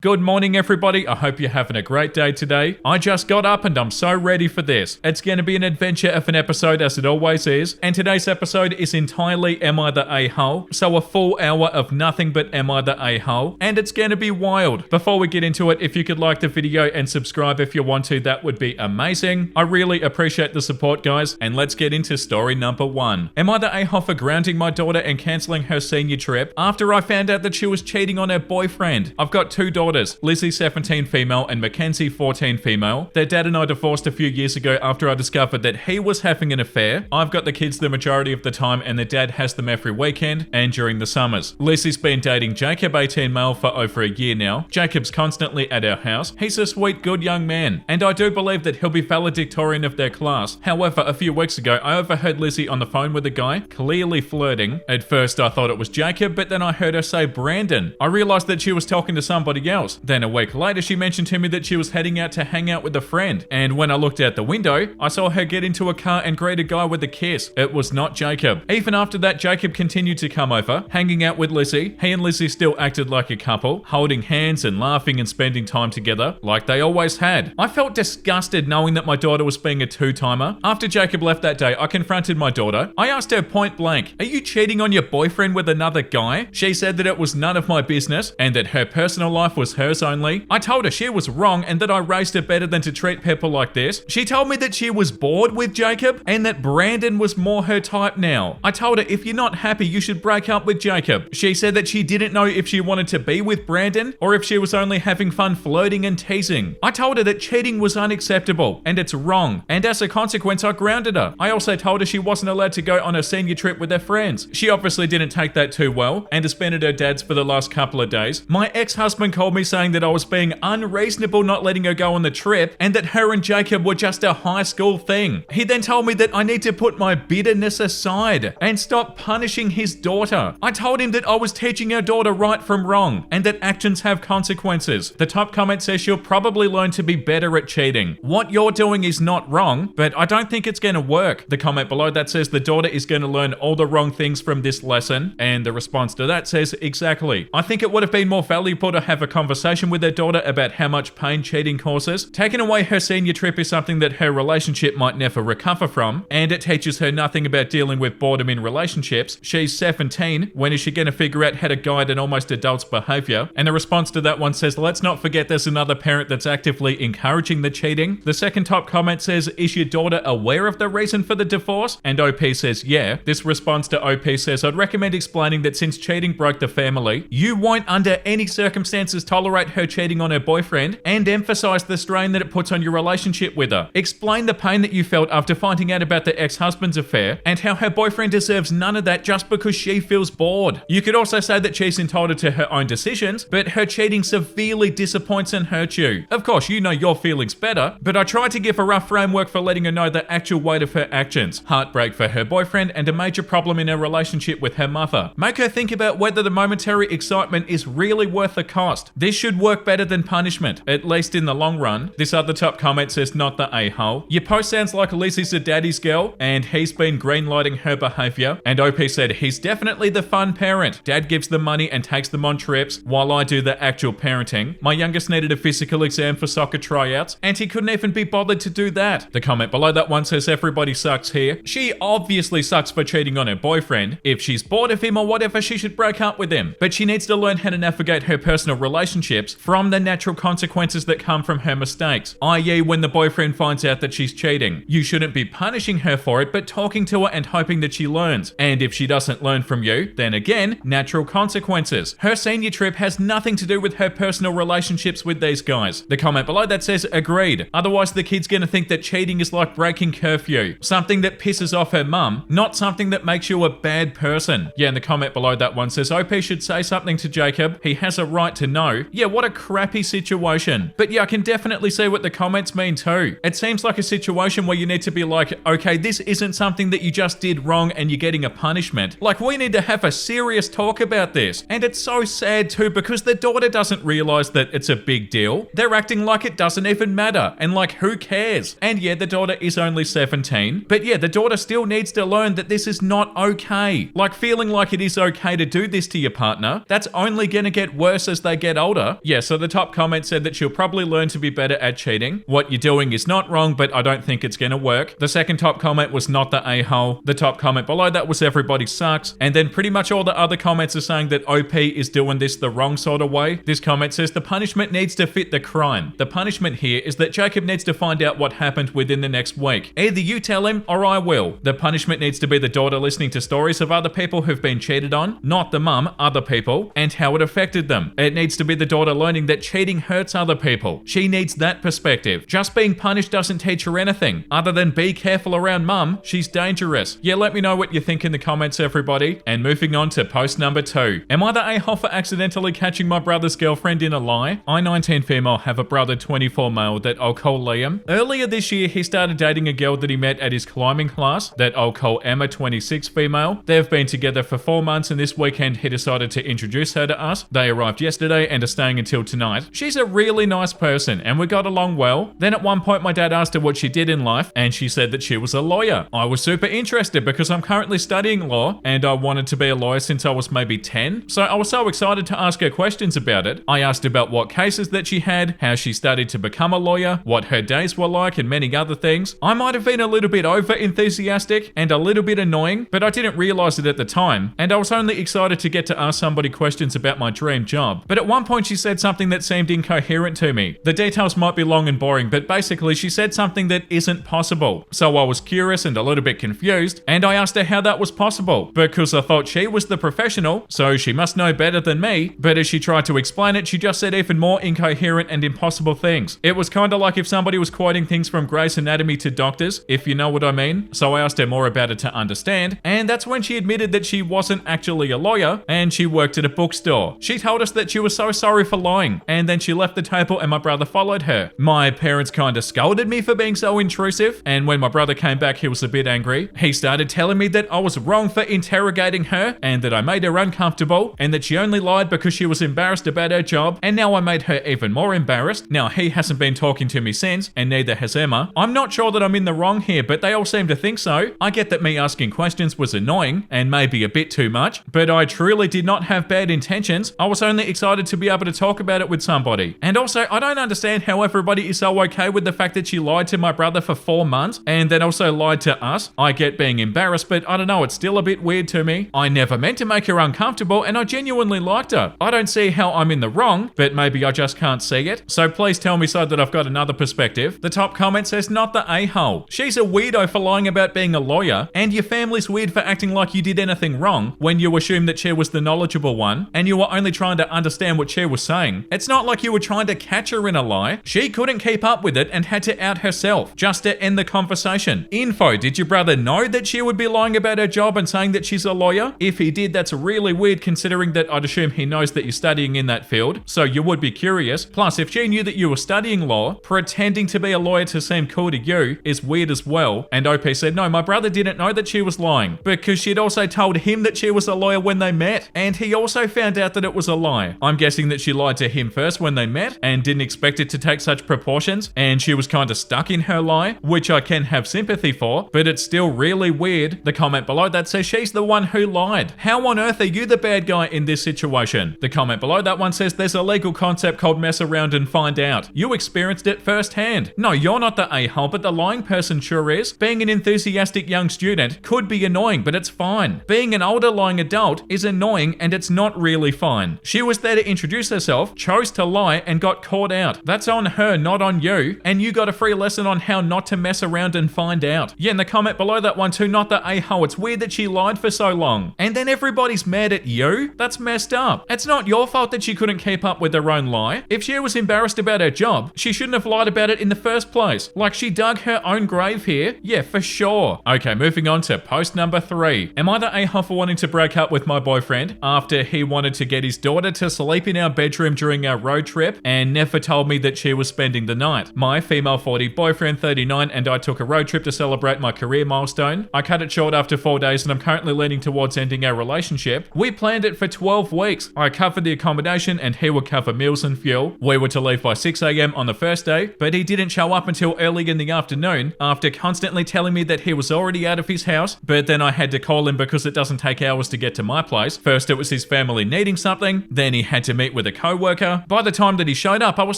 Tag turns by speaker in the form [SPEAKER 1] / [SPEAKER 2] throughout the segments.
[SPEAKER 1] Good morning, everybody. I hope you're having a great day today. I just got up and I'm so ready for this. It's going to be an adventure of an episode, as it always is. And today's episode is entirely Am I the A-hole? So a full hour of nothing but Am I the A-hole? And it's going to be wild. Before we get into it, if you could like the video and subscribe if you want to, that would be amazing. I really appreciate the support, guys. And let's get into story number 1. Am I the A-hole for grounding my daughter and cancelling her senior trip after I found out that she was cheating on her boyfriend? I've got two daughters. Lizzie, 17 female, and Mackenzie, 14 female. Their dad and I divorced a few years ago after I discovered that he was having an affair. I've got the kids the majority of the time and their dad has them every weekend and during the summers. Lizzie's been dating Jacob, 18 male, for over a year now. Jacob's constantly at our house. He's a sweet, good young man, and I do believe that he'll be valedictorian of their class. However, a few weeks ago, I overheard Lizzie on the phone with a guy, clearly flirting. At first, I thought it was Jacob, but then I heard her say Brandon. I realized that she was talking to somebody else. Then a week later, she mentioned to me that she was heading out to hang out with a friend. And when I looked out the window, I saw her get into a car and greet a guy with a kiss. It was not Jacob. Even after that, Jacob continued to come over, hanging out with Lizzie. He and Lizzie still acted like a couple, holding hands and laughing and spending time together like they always had. I felt disgusted knowing that my daughter was being a two-timer. After Jacob left that day, I confronted my daughter. I asked her point blank, "Are you cheating on your boyfriend with another guy?" She said that it was none of my business and that her personal life was hers only. I told her she was wrong and that I raised her better than to treat people like this. She told me that she was bored with Jacob and that Brandon was more her type now. I told her if you're not happy, you should break up with Jacob. She said that she didn't know if she wanted to be with Brandon or if she was only having fun flirting and teasing. I told her that cheating was unacceptable and it's wrong, and as a consequence, I grounded her. I also told her she wasn't allowed to go on a senior trip with her friends. She obviously didn't take that too well and has been at her dad's for the last couple of days. My ex-husband called me saying that I was being unreasonable not letting her go on the trip and that her and Jacob were just a high school thing. He then told me that I need to put my bitterness aside and stop punishing his daughter. I told him that I was teaching our daughter right from wrong and that actions have consequences. The top comment says she'll probably learn to be better at cheating. What you're doing is not wrong, but I don't think it's going to work. The comment below that says the daughter is going to learn all the wrong things from this lesson, and the response to that says exactly. I think it would have been more valuable to have a conversation with their daughter about how much pain cheating causes. Taking away her senior trip is something that her relationship might never recover from, and it teaches her nothing about dealing with boredom in relationships. She's 17. When is she going to figure out how to guide an almost adult's behavior? And the response to that one says, let's not forget there's another parent that's actively encouraging the cheating. The second top comment says, is your daughter aware of the reason for the divorce? And OP says, yeah. This response to OP says, I'd recommend explaining that since cheating broke the family, you won't under any circumstances tolerate her cheating on her boyfriend, and emphasize the strain that it puts on your relationship with her. Explain the pain that you felt after finding out about the ex-husband's affair and how her boyfriend deserves none of that just because she feels bored. You could also say that she's entitled to her own decisions, but her cheating severely disappoints and hurts you. Of course, you know your feelings better, but I tried to give a rough framework for letting her know the actual weight of her actions. Heartbreak for her boyfriend and a major problem in her relationship with her mother. Make her think about whether the momentary excitement is really worth the cost. This should work better than punishment, at least in the long run. This other top comment says, not the a-hole. Your post sounds like Lizzie's a daddy's girl and he's been greenlighting her behavior. And OP said, he's definitely the fun parent. Dad gives them money and takes them on trips while I do the actual parenting. My youngest needed a physical exam for soccer tryouts and he couldn't even be bothered to do that. The comment below that one says, everybody sucks here. She obviously sucks for cheating on her boyfriend. If she's bored of him or whatever, she should break up with him. But she needs to learn how to navigate her personal relationships from the natural consequences that come from her mistakes, i.e. when the boyfriend finds out that she's cheating. You shouldn't be punishing her for it, but talking to her and hoping that she learns. And if she doesn't learn from you, then again, natural consequences. Her senior trip has nothing to do with her personal relationships with these guys. The comment below that says, agreed. Otherwise, the kid's gonna think that cheating is like breaking curfew, something that pisses off her mum, not something that makes you a bad person. Yeah, and the comment below that one says, OP should say something to Jacob. He has a right to know. Yeah, what a crappy situation. But yeah, I can definitely see what the comments mean too. It seems like a situation where you need to be like, okay, this isn't something that you just did wrong and you're getting a punishment. Like, we need to have a serious talk about this. And it's so sad too because the daughter doesn't realize that it's a big deal. They're acting like it doesn't even matter and like, who cares? And yeah, the daughter is only 17, but yeah, the daughter still needs to learn that this is not okay. Like, feeling like it is okay to do this to your partner, that's only gonna get worse as they get older. told her. Yeah, so the top comment said that she'll probably learn to be better at cheating. What you're doing is not wrong, but I don't think it's gonna work. The second top comment was not the a-hole. The top comment below that was everybody sucks. And then pretty much all the other comments are saying that OP is doing this the wrong sort of way. This comment says the punishment needs to fit the crime. The punishment here is that Jacob needs to find out what happened within the next week. Either you tell him or I will. The punishment needs to be the daughter listening to stories of other people who've been cheated on, not the mum, other people, and how it affected them. It needs to be the daughter learning that cheating hurts other people. She needs that perspective. Just being punished doesn't teach her anything, other than be careful around mum, she's dangerous. Yeah, let me know what you think in the comments, everybody. And moving on to post number 2. Am I the a-hole for accidentally catching my brother's girlfriend in a lie? I, 19 female, have a brother, 24 male, that I'll call Liam. Earlier this year, he started dating a girl that he met at his climbing class that I'll call Emma, 26 female. They've been together for 4 months, and this weekend he decided to introduce her to us. They arrived yesterday and are staying until tonight. She's a really nice person and we got along well. Then at one point my dad asked her what she did in life and she said that she was a lawyer. I was super interested because I'm currently studying law and I wanted to be a lawyer since I was maybe 10. So I was so excited to ask her questions about it. I asked about what cases that she had, how she studied to become a lawyer, what her days were like, and many other things. I might have been a little bit over enthusiastic and a little bit annoying, but I didn't realize it at the time, and I was only excited to get to ask somebody questions about my dream job. But at one point she said something that seemed incoherent to me. The details might be long and boring, but basically she said something that isn't possible. So I was curious and a little bit confused, and I asked her how that was possible, because I thought she was the professional, so she must know better than me. But as she tried to explain it, she just said even more incoherent and impossible things. It was kind of like if somebody was quoting things from Grey's Anatomy to doctors, if you know what I mean. So I asked her more about it to understand, and that's when she admitted that she wasn't actually a lawyer and she worked at a bookstore. She told us that she was so sorry for lying, and then she left the table and my brother followed her. My parents kind of scolded me for being so intrusive, and when my brother came back he was a bit angry. He started telling me that I was wrong for interrogating her and that I made her uncomfortable and that she only lied because she was embarrassed about her job, and now I made her even more embarrassed. Now he hasn't been talking to me since, and neither has Emma. I'm not sure that I'm in the wrong here, but they all seem to think so. I get that me asking questions was annoying and maybe a bit too much, but I truly did not have bad intentions. I was only excited to be able to talk about it with somebody. And also, I don't understand how everybody is so okay with the fact that she lied to my brother for 4 months and then also lied to us. I get being embarrassed, but I don't know, it's still a bit weird to me. I never meant to make her uncomfortable and I genuinely liked her. I don't see how I'm in the wrong, but maybe I just can't see it. So please tell me so that I've got another perspective. The top comment says not the a-hole. She's a weirdo for lying about being a lawyer, and your family's weird for acting like you did anything wrong when you assumed that she was the knowledgeable one and you were only trying to understand what she was saying. It's not like you were trying to catch her in a lie. She couldn't keep up with it and had to out herself just to end the conversation. Info, did your brother know that she would be lying about her job and saying that she's a lawyer? If he did, that's really weird considering that I'd assume he knows that you're studying in that field, so you would be curious. Plus, if she knew that you were studying law, pretending to be a lawyer to seem cool to you is weird as well. And OP said, no, my brother didn't know that she was lying because she'd also told him that she was a lawyer when they met, and he also found out that it was a lie. I'm guessing that she lied to him first when they met and didn't expect it to take such proportions, and she was kind of stuck in her lie, which I can have sympathy for, but it's still really weird. The comment below that says she's the one who lied. How on earth are you the bad guy in this situation? The comment below that one says there's a legal concept called mess around and find out. You experienced it firsthand. No, you're not the a-hole, but the lying person sure is. Being an enthusiastic young student could be annoying, but it's fine. Being an older lying adult is annoying and it's not really fine. She was there to introduce herself, chose to lie, and got caught out. That's on her, not on you, and you got a free lesson on how not to mess around and find out. Yeah, and the comment below that one too, not the a-hole. It's weird that she lied for so long, and then everybody's mad at you? That's messed up. It's not your fault that she couldn't keep up with her own lie. If she was embarrassed about her job, she shouldn't have lied about it in the first place. Like she dug her own grave here. Yeah, for sure. Okay, moving on to post number 3. Am I the a-hole for wanting to break up with my boyfriend after he wanted to get his daughter to sleep in our bedroom during our road trip and never told me that she was spending the night? My female 40 boyfriend 39 and I took a road trip to celebrate my career milestone. I cut it short after 4 days and I'm currently leaning towards ending our relationship. We planned it for 12 weeks. I covered the accommodation and he would cover meals and fuel. We were to leave by 6 a.m. on the first day, but he didn't show up until early in the afternoon after constantly telling me that he was already out of his house, but then I had to call him because it doesn't take hours to get to my place. First it was his family needing something, then he had to meet with with a coworker. By the time that he showed up, I was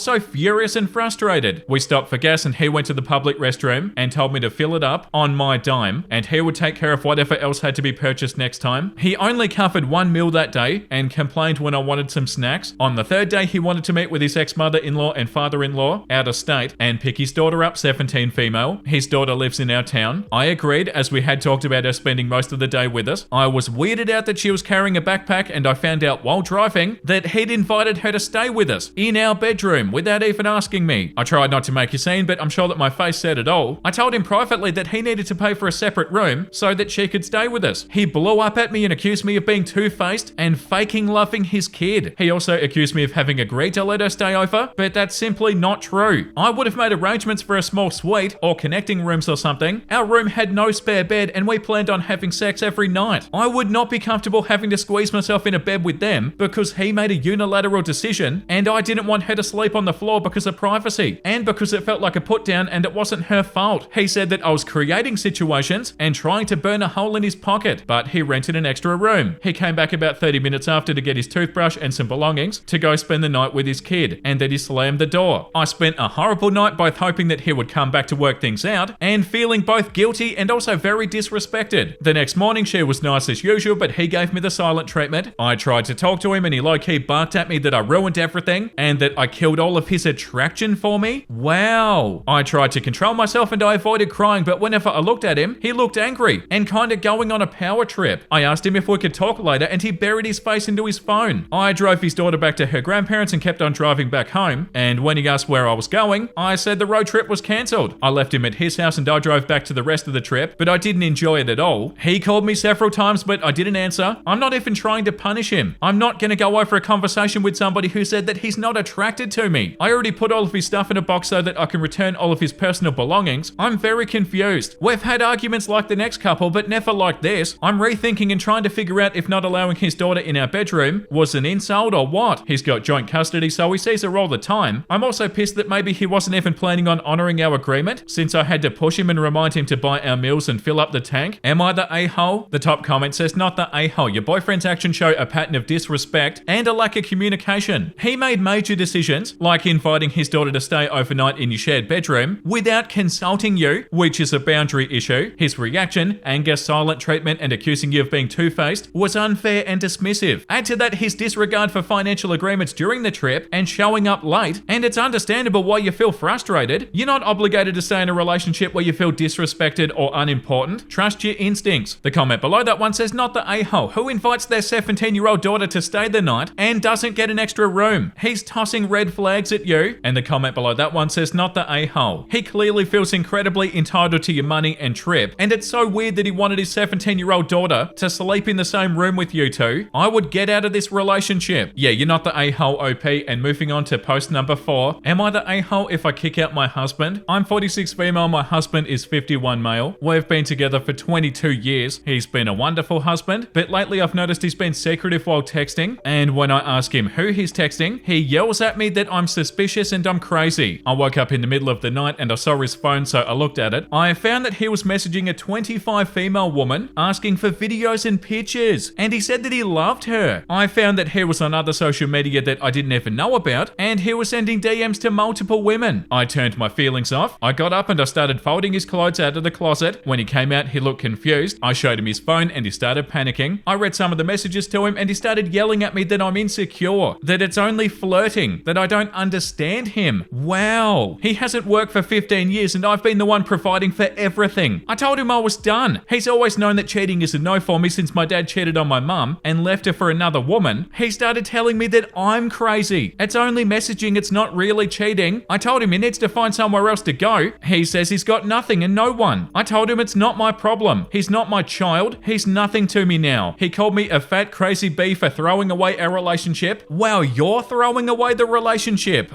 [SPEAKER 1] so furious and frustrated. We stopped for gas and he went to the public restroom and told me to fill it up on my dime and he would take care of whatever else had to be purchased next time. He only covered one meal that day and complained when I wanted some snacks. On the third day, he wanted to meet with his ex-mother-in-law and father-in-law out of state and pick his daughter up, 17 female. His daughter lives in our town. I agreed, as we had talked about her spending most of the day with us. I was weirded out that she was carrying a backpack, and I found out while driving that he'd invited her to stay with us in our bedroom without even asking me. I tried not to make a scene, but I'm sure that my face said it all. I told him privately that he needed to pay for a separate room so that she could stay with us. He blew up at me and accused me of being two-faced and faking loving his kid. He also accused me of having agreed to let her stay over, but that's simply not true. I would have made arrangements for a small suite or connecting rooms or something. Our room had no spare bed and we planned on having sex every night. I would not be comfortable having to squeeze myself in a bed with them because he made a unilateral decision and I didn't want her to sleep on the floor because of privacy and because it felt like a put down and it wasn't her fault. He said that I was creating situations and trying to burn a hole in his pocket, but he rented an extra room. He came back about 30 minutes after to get his toothbrush and some belongings to go spend the night with his kid, and then he slammed the door. I spent a horrible night both hoping that he would come back to work things out and feeling both guilty and also very disrespected. The next morning she was nice as usual, but he gave me the silent treatment. I tried to talk to him and he low-key barked at me that I ruined everything and that I killed all of his attraction for me. Wow. I tried to control myself and I avoided crying, but whenever I looked at him, he looked angry and kind of going on a power trip. I asked him if we could talk later and he buried his face into his phone. I drove his daughter back to her grandparents and kept on driving back home, and when he asked where I was going, I said the road trip was cancelled. I left him at his house and I drove back to the rest of the trip, but I didn't enjoy it at all. He called me several times, but I didn't answer. I'm not even trying to punish him. I'm not going to go over a conversation with somebody who said that he's not attracted to me. I already put all of his stuff in a box so that I can return all of his personal belongings. I'm very confused. We've had arguments like the next couple, but never like this. I'm rethinking and trying to figure out if not allowing his daughter in our bedroom was an insult or what. He's got joint custody, so he sees her all the time. I'm also pissed that maybe he wasn't even planning on honoring our agreement, since I had to push him and remind him to buy our meals and fill up the tank. Am I the a-hole? The top comment says, not the a-hole. Your boyfriend's actions show a pattern of disrespect and a lack of communication. He made major decisions, like inviting his daughter to stay overnight in your shared bedroom, without consulting you, which is a boundary issue. His reaction, anger, silent treatment, and accusing you of being two-faced was unfair and dismissive. Add to that his disregard for financial agreements during the trip and showing up late, and it's understandable why you feel frustrated. You're not obligated to stay in a relationship where you feel disrespected or unimportant. Trust your instincts. The comment below that one says, not the a-hole who invites their 17-year-old daughter to stay the night and doesn't get an extra room. He's tossing red flags at you. And the comment below that one says, not the a-hole. He clearly feels incredibly entitled to your money and trip, and it's so weird that he wanted his 17-year-old daughter to sleep in the same room with you two. I would get out of this relationship. Yeah, you're not the a-hole, OP. And moving on to post number 4. Am I the a-hole if I kick out my husband? I'm 46 female, my husband is 51 male. We've been together for 22 years. He's been a wonderful husband, but lately I've noticed he's been secretive while texting, and when I ask him who he's texting, he yells at me that I'm suspicious and I'm crazy. I woke up in the middle of the night and I saw his phone, so I looked at it. I found that he was messaging a 25 female woman asking for videos and pictures, and he said that he loved her. I found that he was on other social media that I didn't even know about, and he was sending DMs to multiple women. I turned my feelings off. I got up and I started folding his clothes out of the closet. When he came out, he looked confused. I showed him his phone and he started panicking. I read some of the messages to him and he started yelling at me that I'm insecure, that it's only flirting, that I don't understand him. Wow. He hasn't worked for 15 years and I've been the one providing for everything. I told him I was done. He's always known that cheating is a no for me since my dad cheated on my mum and left her for another woman. He started telling me that I'm crazy. It's only messaging, it's not really cheating. I told him he needs to find somewhere else to go. He says he's got nothing and no one. I told him it's not my problem. He's not my child. He's nothing to me now. He called me a fat crazy bee for throwing away our relationship. Wow, you're throwing away the relationship.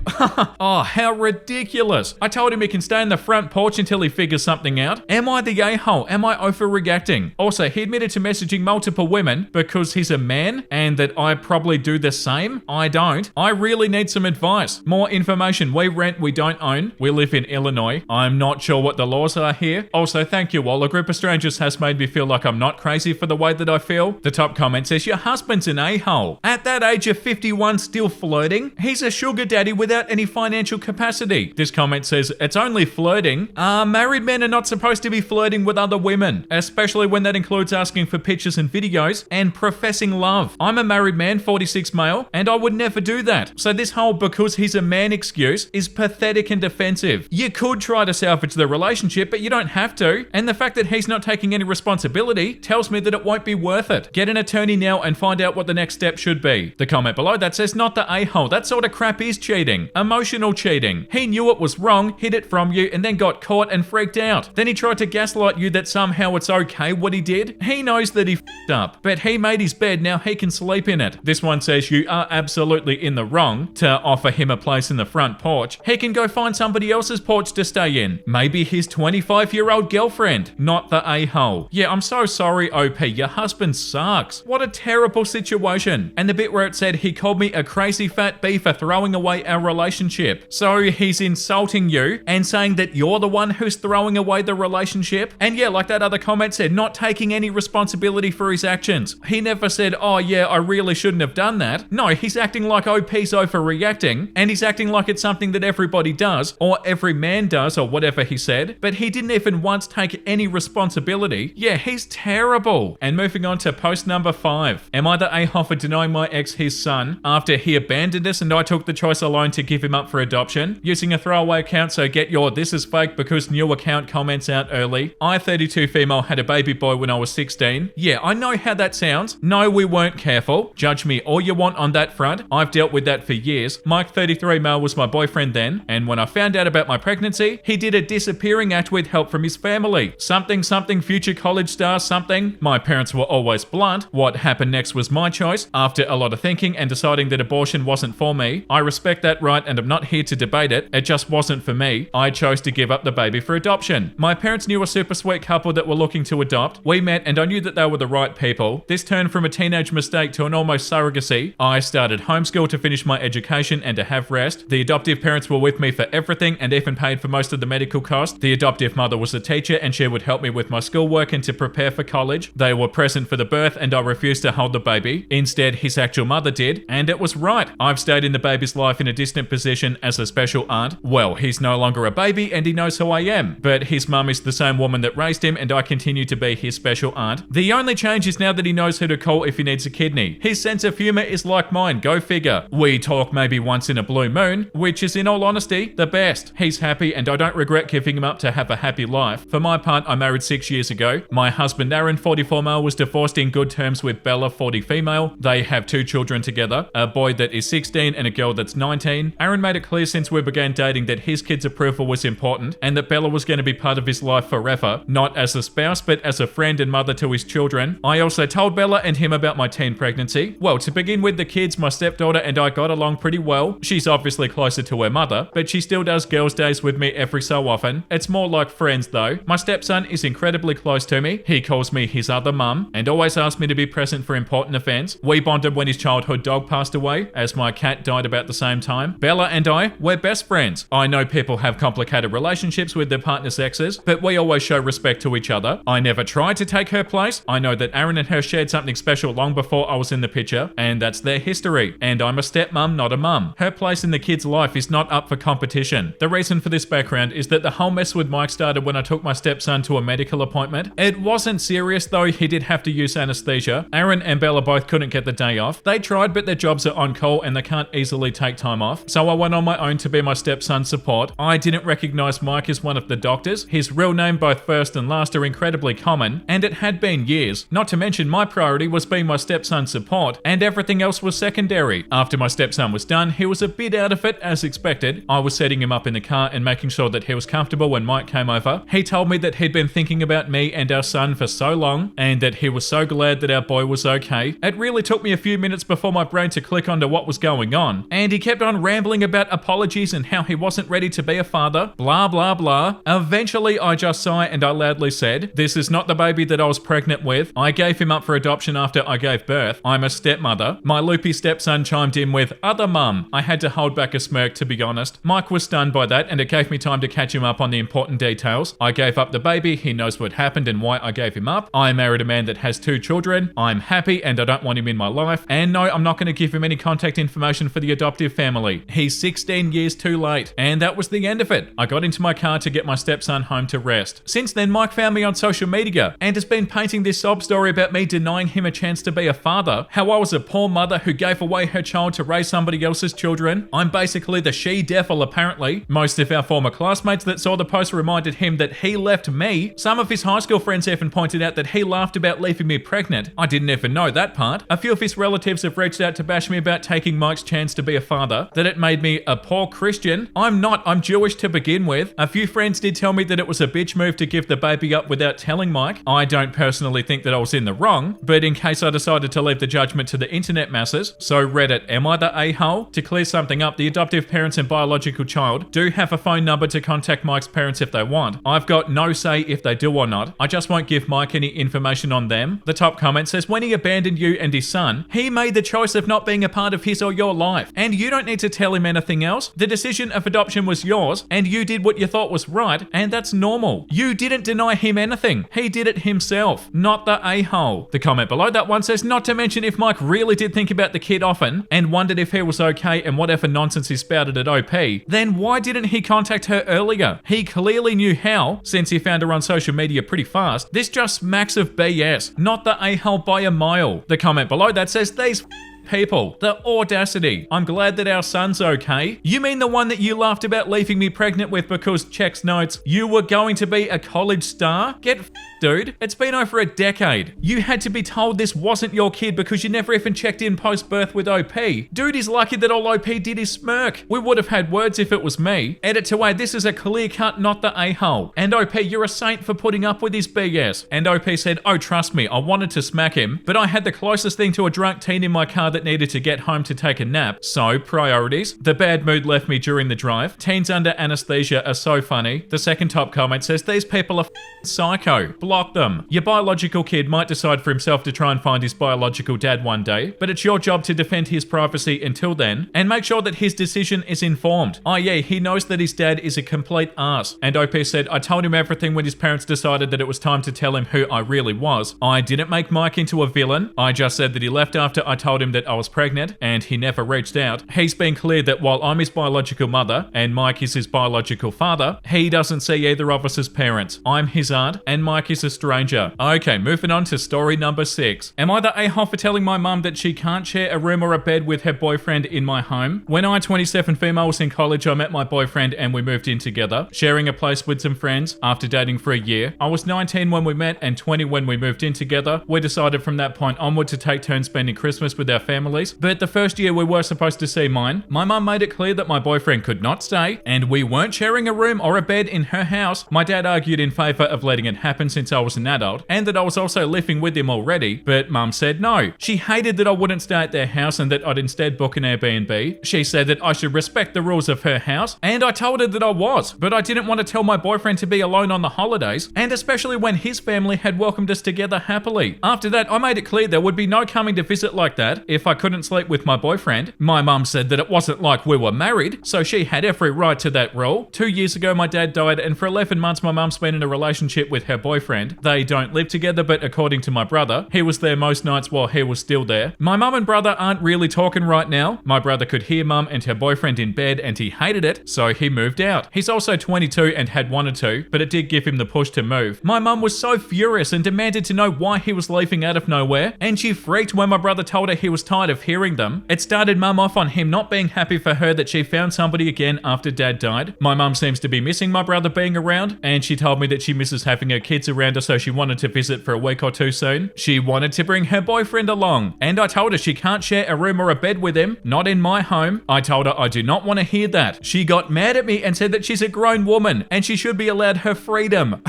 [SPEAKER 1] Oh, how ridiculous. I told him he can stay in the front porch until he figures something out. Am I the a-hole? Am I overreacting? Also, he admitted to messaging multiple women because he's a man and that I probably do the same. I don't. I really need some advice. More information. We rent, we don't own. We live in Illinois. I'm not sure what the laws are here. Also, thank you all. A group of strangers has made me feel like I'm not crazy for the way that I feel. The top comment says, your husband's an a-hole. At that age of 50 51 still flirting? He's a sugar daddy without any financial capacity. This comment says, it's only flirting. Married men are not supposed to be flirting with other women, especially when that includes asking for pictures and videos and professing love. I'm a married man, 46 male, and I would never do that. So this whole because he's a man excuse is pathetic and offensive. You could try to salvage the relationship, but you don't have to. And the fact that he's not taking any responsibility tells me that it won't be worth it. Get an attorney now and find out what the next step should be. The comment below that says, not the a-hole. That sort of crap is cheating. Emotional cheating. He knew it was wrong, hid it from you, and then got caught and freaked out. Then he tried to gaslight you that somehow it's okay what he did. He knows that he f***ed up, but he made his bed, now he can sleep in it. This one says you are absolutely in the wrong to offer him a place in the front porch. He can go find somebody else's porch to stay in. Maybe his 25-year-old girlfriend, not the a-hole. Yeah, I'm so sorry, OP. Your husband sucks. What a terrible situation. And the bit where it said he called me a crazy fat bee for throwing away our relationship. So he's insulting you and saying that you're the one who's throwing away the relationship. And yeah, like that other comment said, not taking any responsibility for his actions. He never said, oh yeah, I really shouldn't have done that. No, he's acting like OP's overreacting, and he's acting like it's something that everybody does, or every man does, or whatever he said, but he didn't even once take any responsibility. Yeah, he's terrible. And moving on to post number 5. Am I the a-hole for denying my ex his son after he abandoned us and I took the choice alone to give him up for adoption? Using a throwaway account, so get your this is fake because new account comments out early. I, 32 female, had a baby boy when I was 16. Yeah, I know how that sounds. No, we weren't careful. Judge me all you want on that front. I've dealt with that for years. Mike, 33 male, was my boyfriend then, and when I found out about my pregnancy, he did a disappearing act with help from his family. Something, future college star, something. My parents were always blunt. What happened next was my choice. After a lot of thinking and deciding that abortion wasn't for me, I respect that right and I'm not here to debate it. It just wasn't for me. I chose to give up the baby for adoption. My parents knew a super sweet couple that were looking to adopt. We met and I knew that they were the right people. This turned from a teenage mistake to an almost surrogacy. I started homeschool to finish my education and to have rest. The adoptive parents were with me for everything and even paid for most of the medical costs. The adoptive mother was a teacher and she would help me with my schoolwork and to prepare for college. They were present for the birth and I refused to hold the baby. Instead, his actual mother did, and it was right. I've stayed in the baby's life in a distant position as a special aunt. Well, he's no longer a baby and he knows who I am, but his mum is the same woman that raised him and I continue to be his special aunt. The only change is now that he knows who to call if he needs a kidney. His sense of humor is like mine, go figure. We talk maybe once in a blue moon, which is in all honesty, the best. He's happy and I don't regret giving him up to have a happy life. For my part, I married 6 years ago. My husband Aaron, 44 male, was divorced in good terms with Bella, 40 female. They have 2 children together, a boy that is 16 and a girl that's 19. Aaron made it clear since we began dating that his kids' approval was important and that Bella was going to be part of his life forever, not as a spouse but as a friend and mother to his children. I also told Bella and him about my teen pregnancy. Well, to begin with the kids, my stepdaughter and I got along pretty well. She's obviously closer to her mother, but she still does girls' days with me every so often. It's more like friends though. My stepson is incredibly close to me. He calls me his other mum and always asks me to be present for important events. We bonded when his childhood dog passed away, as my cat died about the same time. Bella and I, we're best friends. I know people have complicated relationships with their partner's exes, but we always show respect to each other. I never tried to take her place. I know that Aaron and her shared something special long before I was in the picture, and that's their history. And I'm a stepmom, not a mum. Her place in the kid's life is not up for competition. The reason for this background is that the whole mess with Mike started when I took my stepson to a medical appointment. It wasn't serious though, he did have to use anesthesia. Aaron and Bella both couldn't get the day off. They tried, but their jobs are on call and they can't easily take time off. So I went on my own to be my stepson's support. I didn't recognize Mike as one of the doctors. His real name, both first and last, are incredibly common, and it had been years. Not to mention my priority was being my stepson's support, and everything else was secondary. After my stepson was done, he was a bit out of it as expected. I was setting him up in the car and making sure that he was comfortable when Mike came over. He told me that he'd been thinking about me and our son for so long, and that he was so glad that our boy was okay. It really took me a few minutes before my brain to click onto what was going on, and he kept on rambling about apologies and how he wasn't ready to be a father, blah blah blah. Eventually I just sighed and I loudly said, "This is not the baby that I was pregnant with. I gave him up for adoption after I gave birth. I'm a stepmother." My loopy stepson chimed in with, "Other mum." I had to hold back a smirk, to be honest. Mike was stunned by that and it gave me time to catch him up on the important details. I gave up the baby, he knows what happened and why I gave him up. I married a man that has 2 children. I'm happy and I don't want him in my life. And no, I'm not going going to give him any contact information for the adoptive family. He's 16 years too late. And that was the end of it. I got into my car to get my stepson home to rest. Since then, Mike found me on social media and has been painting this sob story about me denying him a chance to be a father, how I was a poor mother who gave away her child to raise somebody else's children. I'm basically the she-devil apparently. Most of our former classmates that saw the post reminded him that he left me. Some of his high school friends even pointed out that he laughed about leaving me pregnant. I didn't even know that part. A few of his relatives have reached out to bash me about taking Mike's chance to be a father, that it made me a poor Christian. I'm not, I'm Jewish to begin with. A few friends did tell me that it was a bitch move to give the baby up without telling Mike. I don't personally think that I was in the wrong, but in case I decided to leave the judgment to the internet masses, so Reddit, am I the a-hole? To clear something up, the adoptive parents and biological child do have a phone number to contact Mike's parents if they want. I've got no say if they do or not. I just won't give Mike any information on them. The top comment says, when he abandoned you and his son, he made the choice of not being a part of his or your life, and you don't need to tell him anything else. The decision of adoption was yours, and you did what you thought was right, and that's normal. You didn't deny him anything. He did it himself, not the a-hole. The comment below that one says, not to mention if Mike really did think about the kid often and wondered if he was okay and whatever nonsense he spouted at OP, then why didn't he contact her earlier? He clearly knew how, since he found her on social media pretty fast. This just smacks of BS, not the a-hole by a mile. The comment below that says, these people, the audacity. I'm glad that our son's okay. You mean the one that you laughed about leaving me pregnant with because checks notes you were going to be a college star? Get dude. It's been over a decade. You had to be told this wasn't your kid because you never even checked in post-birth with OP. Dude is lucky that all OP did is smirk. We would have had words if it was me. Edit to A, this is a clear cut, not the a-hole. And OP, you're a saint for putting up with his BS. And OP said, oh, trust me, I wanted to smack him, but I had the closest thing to a drunk teen in my car that needed to get home to take a nap. So, priorities. The bad mood left me during the drive. Teens under anesthesia are so funny. The second top comment says, these people are psycho. Block them. Your biological kid might decide for himself to try and find his biological dad one day, but it's your job to defend his privacy until then, and make sure that his decision is informed. i.e., he knows that his dad is a complete ass. And OP said, I told him everything when his parents decided that it was time to tell him who I really was. I didn't make Mike into a villain. I just said that he left after I told him that I was pregnant, and he never reached out. He's been clear that while I'm his biological mother, and Mike is his biological father, he doesn't see either of us as parents. I'm his aunt, and Mike is a stranger. Okay, moving on to story number 6. Am I the a-hole for telling my mum that she can't share a room or a bed with her boyfriend in my home? When I, 27 female, was in college, I met my boyfriend and we moved in together, sharing a place with some friends after dating for a year. I was 19 when we met and 20 when we moved in together. We decided from that point onward to take turns spending Christmas with our families, but the first year we were supposed to see mine, my mum made it clear that my boyfriend could not stay, and we weren't sharing a room or a bed in her house. My dad argued in favour of letting it happen since I was an adult, and that I was also living with him already, but mum said no. She hated that I wouldn't stay at their house and that I'd instead book an Airbnb. She said that I should respect the rules of her house, and I told her that I was, but I didn't want to tell my boyfriend to be alone on the holidays, and especially when his family had welcomed us together happily. After that, I made it clear there would be no coming to visit like that if I couldn't sleep with my boyfriend. My mum said that it wasn't like we were married, so she had every right to that rule. 2 years ago, my dad died, and for 11 months, my mum's been in a relationship with her boyfriend. They don't live together, but according to my brother, he was there most nights while he was still there. My mum and brother aren't really talking right now. My brother could hear mum and her boyfriend in bed, and he hated it, so he moved out. He's also 22 and had wanted to, but it did give him the push to move. My mum was so furious and demanded to know why he was leaving out of nowhere, and she freaked when my brother told her he was tired of hearing them. It started mum off on him not being happy for her that she found somebody again after dad died. My mum seems to be missing my brother being around, and she told me that she misses having her kids around her, so she wanted to visit for a week or two soon. She wanted to bring her boyfriend along, and I told her she can't share a room or a bed with him, not in my home. I told her I do not want to hear that. She got mad at me and said that she's a grown woman and she should be allowed her freedom.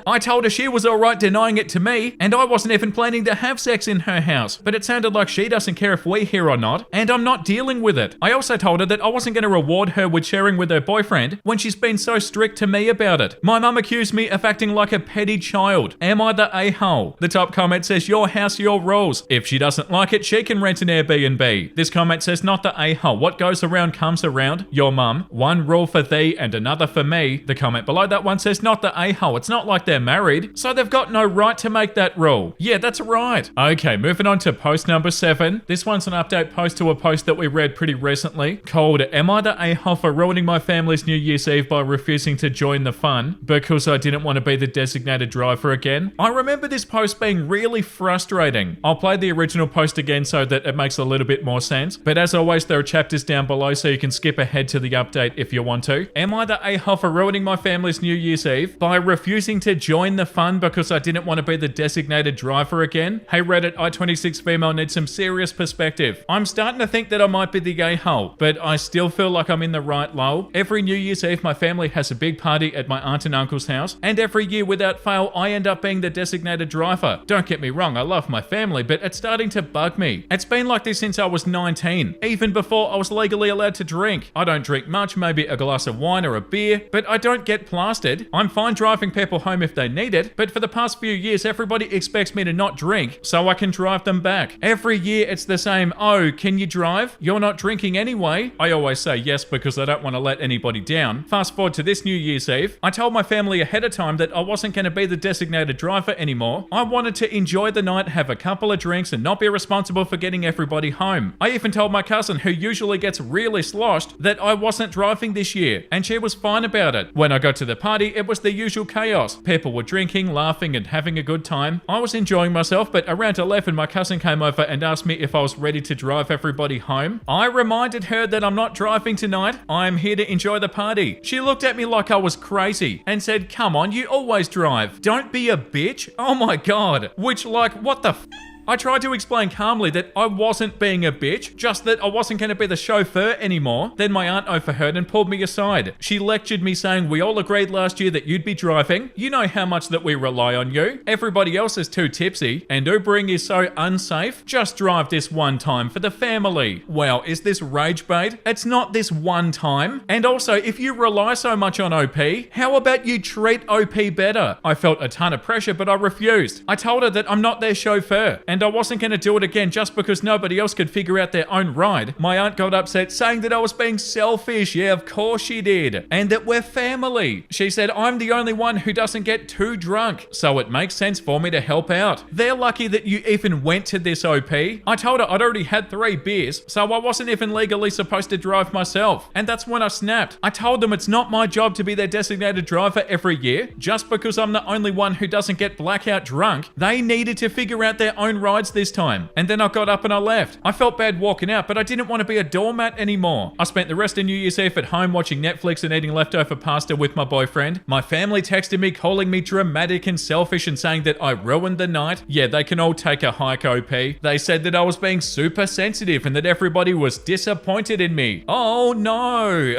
[SPEAKER 1] I told her she was alright denying it to me, and I wasn't even planning to have sex in her house, but it sounded like she doesn't care if we hear or not, and I'm not dealing with it. I also told her that I wasn't going to reward her with sharing with her boyfriend when she's been so strict to me about it. My mum accused me of acting like a petty child. Am I the a-hole? The top comment says, your house, your rules. If she doesn't like it, she can rent an Airbnb. This comment says, not the a-hole. What goes around comes around. Your mum. One rule for thee and another for me. The comment below that one says, not the a-hole. It's not like they're married, so they've got no right to make that rule. Yeah, that's right. Okay, moving on to post number 7. This this one's an update post to a post that we read pretty recently called "Am I the a-hole for ruining my family's New Year's Eve by refusing to join the fun because I didn't want to be the designated driver again?" I remember this post being really frustrating. I'll play the original post again so that it makes a little bit more sense, but as always there are chapters down below so you can skip ahead to the update if you want to. Am I the a-hole for ruining my family's New Year's Eve by refusing to join the fun because I didn't want to be the designated driver again? Hey Reddit, I-26 female needs some serious perspective. I'm starting to think that I might be the a-hole, but I still feel like I'm in the right lull. Every New Year's Eve my family has a big party at my aunt and uncle's house, and every year without fail I end up being the designated driver. Don't get me wrong, I love my family, but it's starting to bug me. It's been like this since I was 19, even before I was legally allowed to drink. I don't drink much, maybe a glass of wine or a beer, but I don't get plastered. I'm fine driving people home if they need it, but for the past few years everybody expects me to not drink so I can drive them back. Every year it's the same, "Oh, can you drive? You're not drinking anyway." I always say yes because I don't want to let anybody down. Fast forward to this New Year's Eve, I told my family ahead of time that I wasn't going to be the designated driver anymore. I wanted to enjoy the night, have a couple of drinks, and not be responsible for getting everybody home. I even told my cousin, who usually gets really sloshed, that I wasn't driving this year, and she was fine about it. When I got to the party, it was the usual chaos. People were drinking, laughing, and having a good time. I was enjoying myself, but around 11, my cousin came over and asked me if I was ready to drive everybody home. I reminded her that I'm not driving tonight. I'm here to enjoy the party. She looked at me like I was crazy and said, "Come on, you always drive. Don't be a bitch." Oh my god. Which, like, what the f? I tried to explain calmly that I wasn't being a bitch, just that I wasn't going to be the chauffeur anymore. Then my aunt overheard and pulled me aside. She lectured me saying, "We all agreed last year that you'd be driving. You know how much that we rely on you. Everybody else is too tipsy, and Ubering is so unsafe. Just drive this one time for the family." Wow, is this rage bait? It's not this one time. And also, if you rely so much on OP, how about you treat OP better? I felt a ton of pressure, but I refused. I told her that I'm not their chauffeur, and I wasn't going to do it again just because nobody else could figure out their own ride. My aunt got upset saying that I was being selfish. Yeah, of course she did. And that we're family. She said I'm the only one who doesn't get too drunk, so it makes sense for me to help out. They're lucky that you even went to this OP. I told her I'd already had 3 beers, so I wasn't even legally supposed to drive myself. And that's when I snapped. I told them it's not my job to be their designated driver every year. Just because I'm the only one who doesn't get blackout drunk, they needed to figure out their own rides this time. And then I got up and I left. I felt bad walking out, but I didn't want to be a doormat anymore. I spent the rest of New Year's Eve at home watching Netflix and eating leftover pasta with my boyfriend. My family texted me calling me dramatic and selfish and saying that I ruined the night. Yeah, they can all take a hike, OP. They said that I was being super sensitive and that everybody was disappointed in me. Oh no.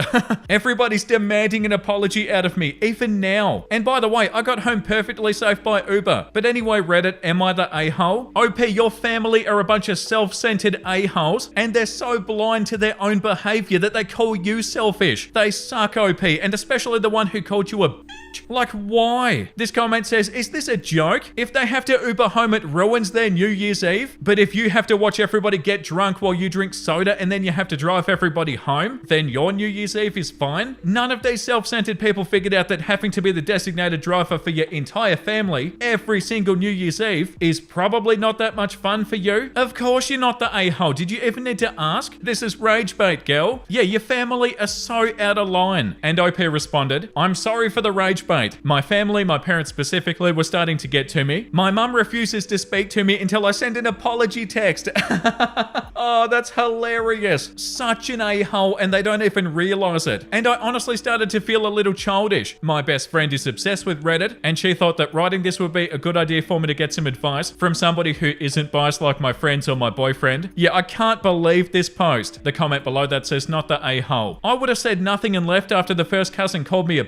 [SPEAKER 1] Everybody's demanding an apology out of me, even now. And by the way, I got home perfectly safe by Uber. But anyway, Reddit, am I the a-hole? OP, your family are a bunch of self-centered a-holes, and they're so blind to their own behavior that they call you selfish. They suck, OP, and especially the one who called you a bitch. Like, why? This comment says, is this a joke? If they have to Uber home, it ruins their New Year's Eve. But if you have to watch everybody get drunk while you drink soda and then you have to drive everybody home, then your New Year's Eve is fine. None of these self-centered people figured out that having to be the designated driver for your entire family every single New Year's Eve is probably not that much fun for you. Of course you're not the a-hole. Did you even need to ask? This is rage bait, girl. Yeah, your family are so out of line. And OP responded, I'm sorry for the rage bait. My family, my parents specifically, were starting to get to me. My mum refuses to speak to me until I send an apology text. Oh, that's hilarious. Such an a-hole, and they don't even realize it. And I honestly started to feel a little childish. My best friend is obsessed with Reddit, and she thought that writing this would be a good idea for me to get some advice from somebody who isn't biased like my friends or my boyfriend. Yeah, I can't believe this post. The comment below that says not the a-hole. I would have said nothing and left after the first cousin called me a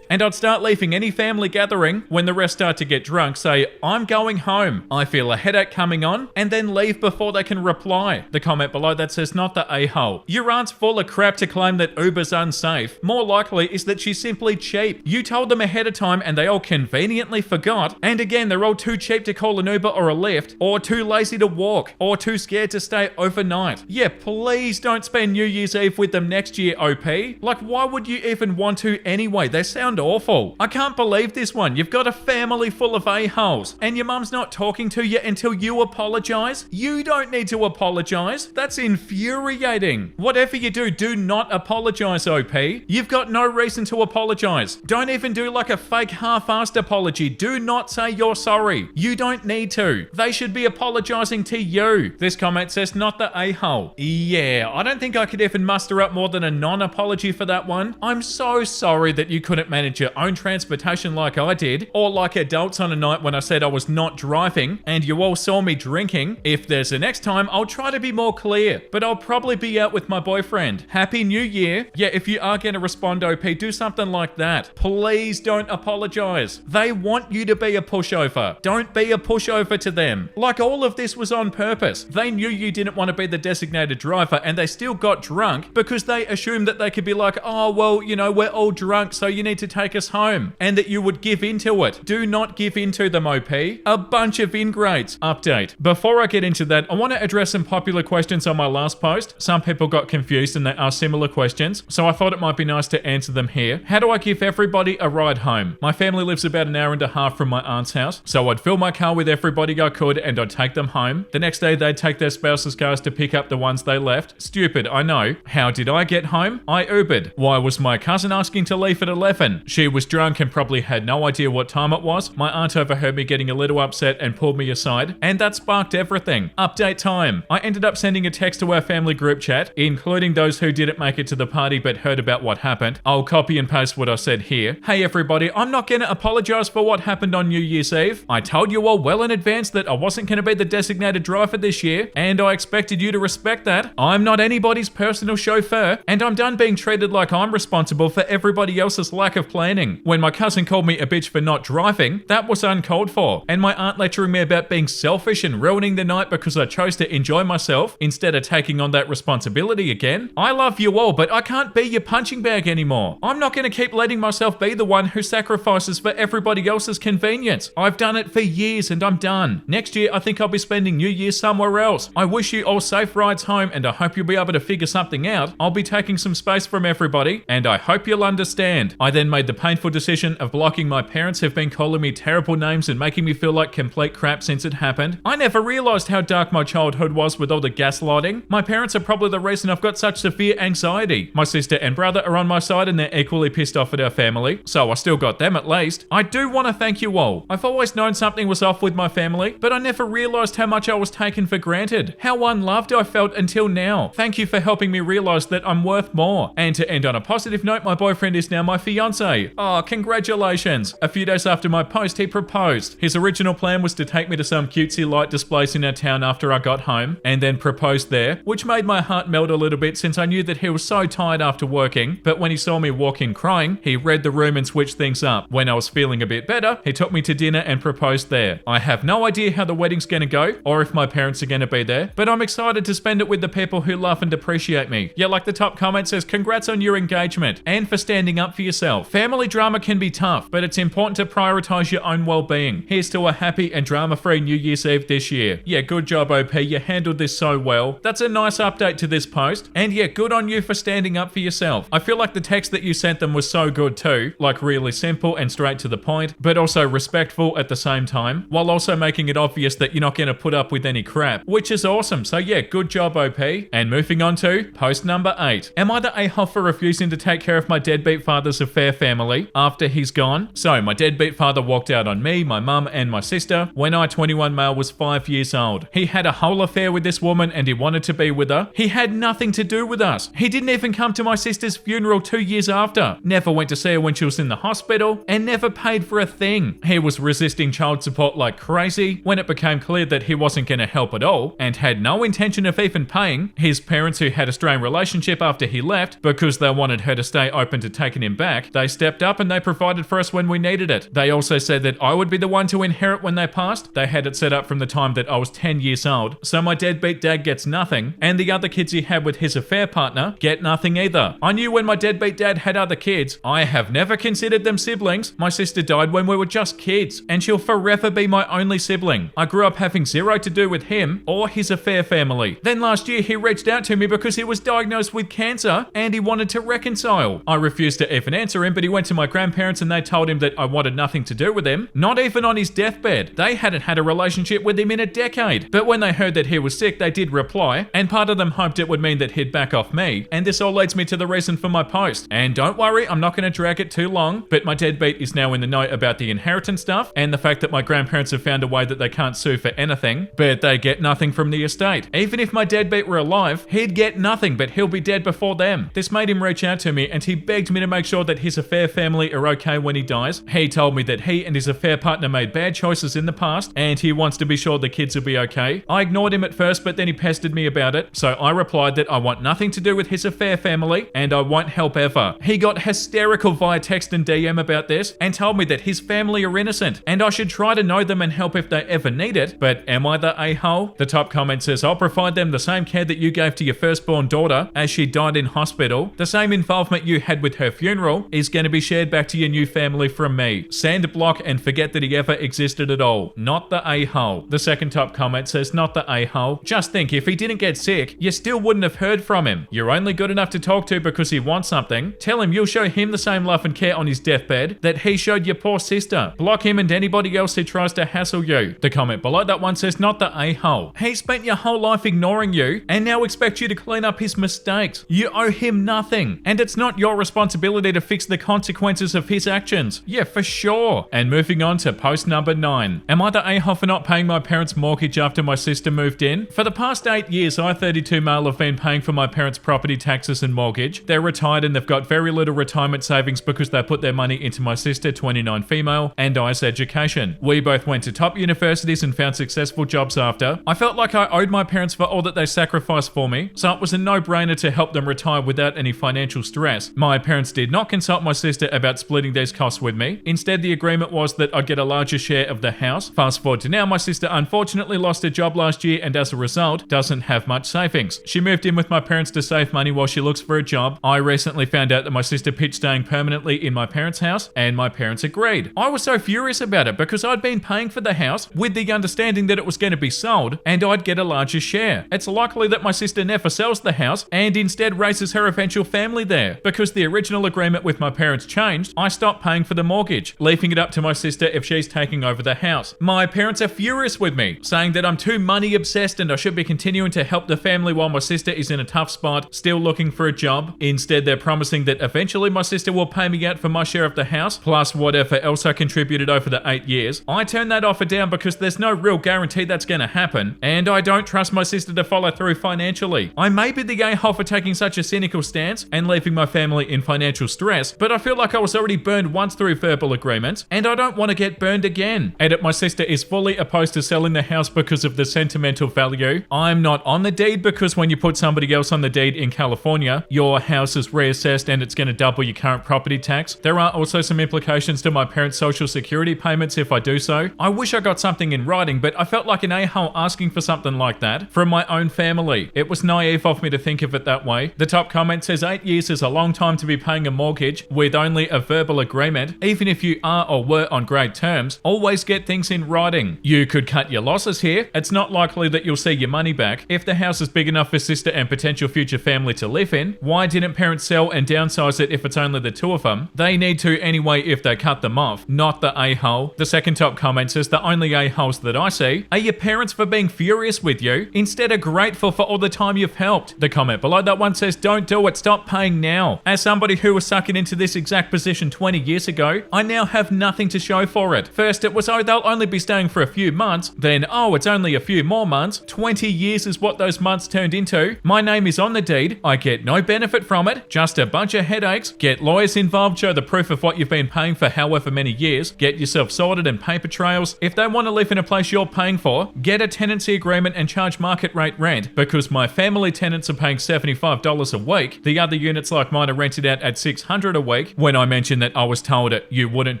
[SPEAKER 1] and I'd start leaving any family gathering when the rest start to get drunk, say, I'm going home, I feel a headache coming on, and then leave before they can reply. The comment below that says not the a-hole. Your aunt's full of crap to claim that Uber's unsafe. More likely is that she's simply cheap. You told them ahead of time and they all conveniently forgot, and again, they're all too cheap to call an Uber or a Lyft, or too lazy to walk, or too scared to stay overnight. Yeah, please don't spend New Year's Eve with them next year, OP. Like, why would you even want to anyway? They sound sound awful. I can't believe this one. You've got a family full of a-holes, and your mum's not talking to you until you apologize? You don't need to apologize. That's infuriating. Whatever you do not apologize, OP. You've got no reason to apologize. Don't even do like a fake half-assed apology. Do not say you're sorry. You don't need to. They should be apologizing to you. This comment says, not the a-hole. Yeah, I don't think I could even muster up more than a non-apology for that one. I'm so sorry that you couldn't manage your own transportation like I did, or like adults on a night when I said I was not driving and you all saw me drinking. If there's a next time, I'll try to be more clear, but I'll probably be out with my boyfriend. Happy New Year. Yeah, if you are going to respond, OP, do something like that. Please don't apologize. They want you to be a pushover. Don't be a pushover to them. Like all of this was on purpose. They knew you didn't want to be the designated driver and they still got drunk because they assumed that they could be like, oh, well, you know, we're all drunk, so you need to take us home, and that you would give into it. Do not give into them, OP. A bunch of ingrates. Update. Before I get into that, I want to address some popular questions on my last post. Some people got confused and they asked similar questions, so I thought it might be nice to answer them here. How do I give everybody a ride home? My family lives about an hour and a half from my aunt's house, so I'd fill my car with everybody I could and I'd take them home. The next day they'd take their spouse's cars to pick up the ones they left. Stupid, I know. How did I get home? I Ubered. Why was my cousin asking to leave at 11? She was drunk and probably had no idea what time it was. My aunt overheard me getting a little upset and pulled me aside, and that sparked everything. Update time. I ended up sending a text to our family group chat, including those who didn't make it to the party but heard about what happened. I'll copy and paste what I said here. Hey everybody, I'm not gonna apologize for what happened on New Year's Eve. I told you all well in advance that I wasn't gonna be the designated driver this year, and I expected you to respect that. I'm not anybody's personal chauffeur, and I'm done being treated like I'm responsible for everybody else's lack of planning. When my cousin called me a bitch for not driving, that was uncalled for, and my aunt lecturing me about being selfish and ruining the night because I chose to enjoy myself instead of taking on that responsibility again. I love you all, but I can't be your punching bag anymore. I'm not going to keep letting myself be the one who sacrifices for everybody else's convenience. I've done it for years and I'm done. Next year, I think I'll be spending New Year somewhere else. I wish you all safe rides home and I hope you'll be able to figure something out. I'll be taking some space from everybody and I hope you'll understand. I then made the painful decision of blocking my parents who've been calling me terrible names and making me feel like complete crap since it happened. I never realized how dark my childhood was with all the gaslighting. My parents are probably the reason I've got such severe anxiety. My sister and brother are on my side and they're equally pissed off at our family, so I still got them at least. I do want to thank you all. I've always known something was off with my family, but I never realized how much I was taken for granted. How unloved I felt until now. Thank you for helping me realize that I'm worth more. And to end on a positive note, my boyfriend is now my fiance. Oh, congratulations. A few days after my post, he proposed. His original plan was to take me to some cutesy light displays in our town after I got home, and then proposed there, which made my heart melt a little bit since I knew that he was so tired after working. But when he saw me walk in crying, he read the room and switched things up. When I was feeling a bit better, he took me to dinner and proposed there. I have no idea how the wedding's gonna go, or if my parents are gonna be there, but I'm excited to spend it with the people who love and appreciate me. Yeah, like the top comment says, congrats on your engagement, and for standing up for yourself. Family drama can be tough, but it's important to prioritize your own well-being. Here's to a happy and drama-free New Year's Eve this year. Yeah, good job, OP. You handled this so well. That's a nice update to this post. And yeah, good on you for standing up for yourself. I feel like the text that you sent them was so good too. Like really simple and straight to the point, but also respectful at the same time, while also making it obvious that you're not going to put up with any crap, which is awesome. So yeah, good job, OP. And moving on to post number 8. Am I the a-hole for refusing to take care of my deadbeat father's affair family after he's gone? So my deadbeat father walked out on me, my mum, and my sister when I, 21 male, was 5 years old. He had a whole affair with this woman and he wanted to be with her. He had nothing to do with us. He didn't even come to my sister's funeral 2 years after. Never went to see her when she was in the hospital and never paid for a thing. He was resisting child support like crazy. When it became clear that he wasn't going to help at all and had no intention of even paying, his parents, who had a strained relationship after he left because they wanted her to stay open to taking him back, they stepped up and they provided for us when we needed it. They also said that I would be the one to inherit when they passed. They had it set up from the time that I was 10 years old, so my deadbeat dad gets nothing, and the other kids he had with his affair partner get nothing either. I knew when my deadbeat dad had other kids. I have never considered them siblings. My sister died when we were just kids, and she'll forever be my only sibling. I grew up having zero to do with him or his affair family. Then last year he reached out to me because he was diagnosed with cancer and he wanted to reconcile. I refused to even answer him, but he went to my grandparents and they told him that I wanted nothing to do with him. Not even on his deathbed. They hadn't had a relationship with him in a decade. But when they heard that he was sick, they did reply, and part of them hoped it would mean that he'd back off me. And this all leads me to the reason for my post. And don't worry, I'm not going to drag it too long, but my deadbeat is now in the know about the inheritance stuff and the fact that my grandparents have found a way that they can't sue for anything, but they get nothing from the estate. Even if my deadbeat were alive, he'd get nothing, but he'll be dead before them. This made him reach out to me, and he begged me to make sure that his affair family are okay when he dies. He told me that he and his affair partner made bad choices in the past, and he wants to be sure the kids will be okay. I ignored him at first, but then he pestered me about it, so I replied that I want nothing to do with his affair family, and I won't help ever. He got hysterical via text and DM about this, and told me that his family are innocent, and I should try to know them and help if they ever need it, but am I the a-hole? The top comment says, I'll provide them the same care that you gave to your firstborn daughter as she died in hospital. The same involvement you had with her funeral is going to be shared back to your new family from me. Send, block, and forget that he ever existed at all. Not the a-hole. The second top comment says, not the a-hole. Just think, if he didn't get sick, you still wouldn't have heard from him. You're only good enough to talk to because he wants something. Tell him you'll show him the same love and care on his deathbed that he showed your poor sister. Block him and anybody else who tries to hassle you. The comment below that one says, not the a-hole. He spent your whole life ignoring you and now expects you to clean up his mistakes. You owe him nothing, and it's not your responsibility to fix the consequences of his actions. Yeah, for sure. And moving on to post number 9. Am I the a-hole for not paying my parents' mortgage after my sister moved in? For the past 8 years, I, 32 male, have been paying for my parents' property taxes and mortgage. They're retired and they've got very little retirement savings because they put their money into my sister, 29 female, and I's education. We both went to top universities and found successful jobs after. I felt like I owed my parents for all that they sacrificed for me, so it was a no-brainer to help them retire without any financial stress. My parents did not consult my sister about splitting these costs with me. Instead, the agreement was that I'd get a larger share of the house. Fast forward to now, my sister unfortunately lost her job last year and as a result, doesn't have much savings. She moved in with my parents to save money while she looks for a job. I recently found out that my sister pitched staying permanently in my parents' house, and my parents agreed. I was so furious about it because I'd been paying for the house with the understanding that it was going to be sold and I'd get a larger share. It's likely that my sister never sells the house and instead raises her eventual family there. Because the original agreement with my parents changed, I stopped paying for the mortgage, leaving it up to my sister if she's taking over the house. My parents are furious with me, saying that I'm too money obsessed and I should be continuing to help the family while my sister is in a tough spot, still looking for a job. Instead, they're promising that eventually my sister will pay me out for my share of the house, plus whatever else I contributed over the 8 years. I turned that offer down because there's no real guarantee that's going to happen, and I don't trust my sister to follow through financially. I may be the a-hole for taking such a cynical stance and leaving my family in financial stress, but I feel like I was already burned once through verbal agreements, and I don't want to get burned again. Edit, my sister is fully opposed to selling the house because of the sentimental value. I'm not on the deed because when you put somebody else on the deed in California, your house is reassessed and it's going to double your current property tax. There are also some implications to my parents' social security payments if I do so. I wish I got something in writing, but I felt like an a-hole asking for something like that from my own family. It was naive of me to think of it that way. The top comment says 8 years is a long time to be paying a mortgage with only a verbal agreement. Even if you are or were on great terms, always get things in writing. You could cut your losses here. It's not likely that you'll see your money back. If the house is big enough for sister and potential future family to live in, why didn't parents sell and downsize it if it's only the two of them? They need to anyway if they cut them off, not the a-hole. The second top comment says the only a-holes that I see are your parents for being furious with you instead of grateful for all the time you've helped. The comment below that one says don't do it, stop paying now. As somebody who was sucking into this exact position 20 years ago, I now have nothing to show for it. First it was, oh, they'll only be staying for a few months, then oh, it's only a few more months. 20 years is what those months turned into. My name is on the deed, I get no benefit from it, just a bunch of headaches. Get lawyers involved, show the proof of what you've been paying for however many years, get yourself sorted and paper trails. If they want to live in a place you're paying for, get a tenancy agreement and charge market rate rent, because my family tenants are paying $75 a week. The other units like mine are rented out at $600 a week. When I mentioned that, I was told it, you wouldn't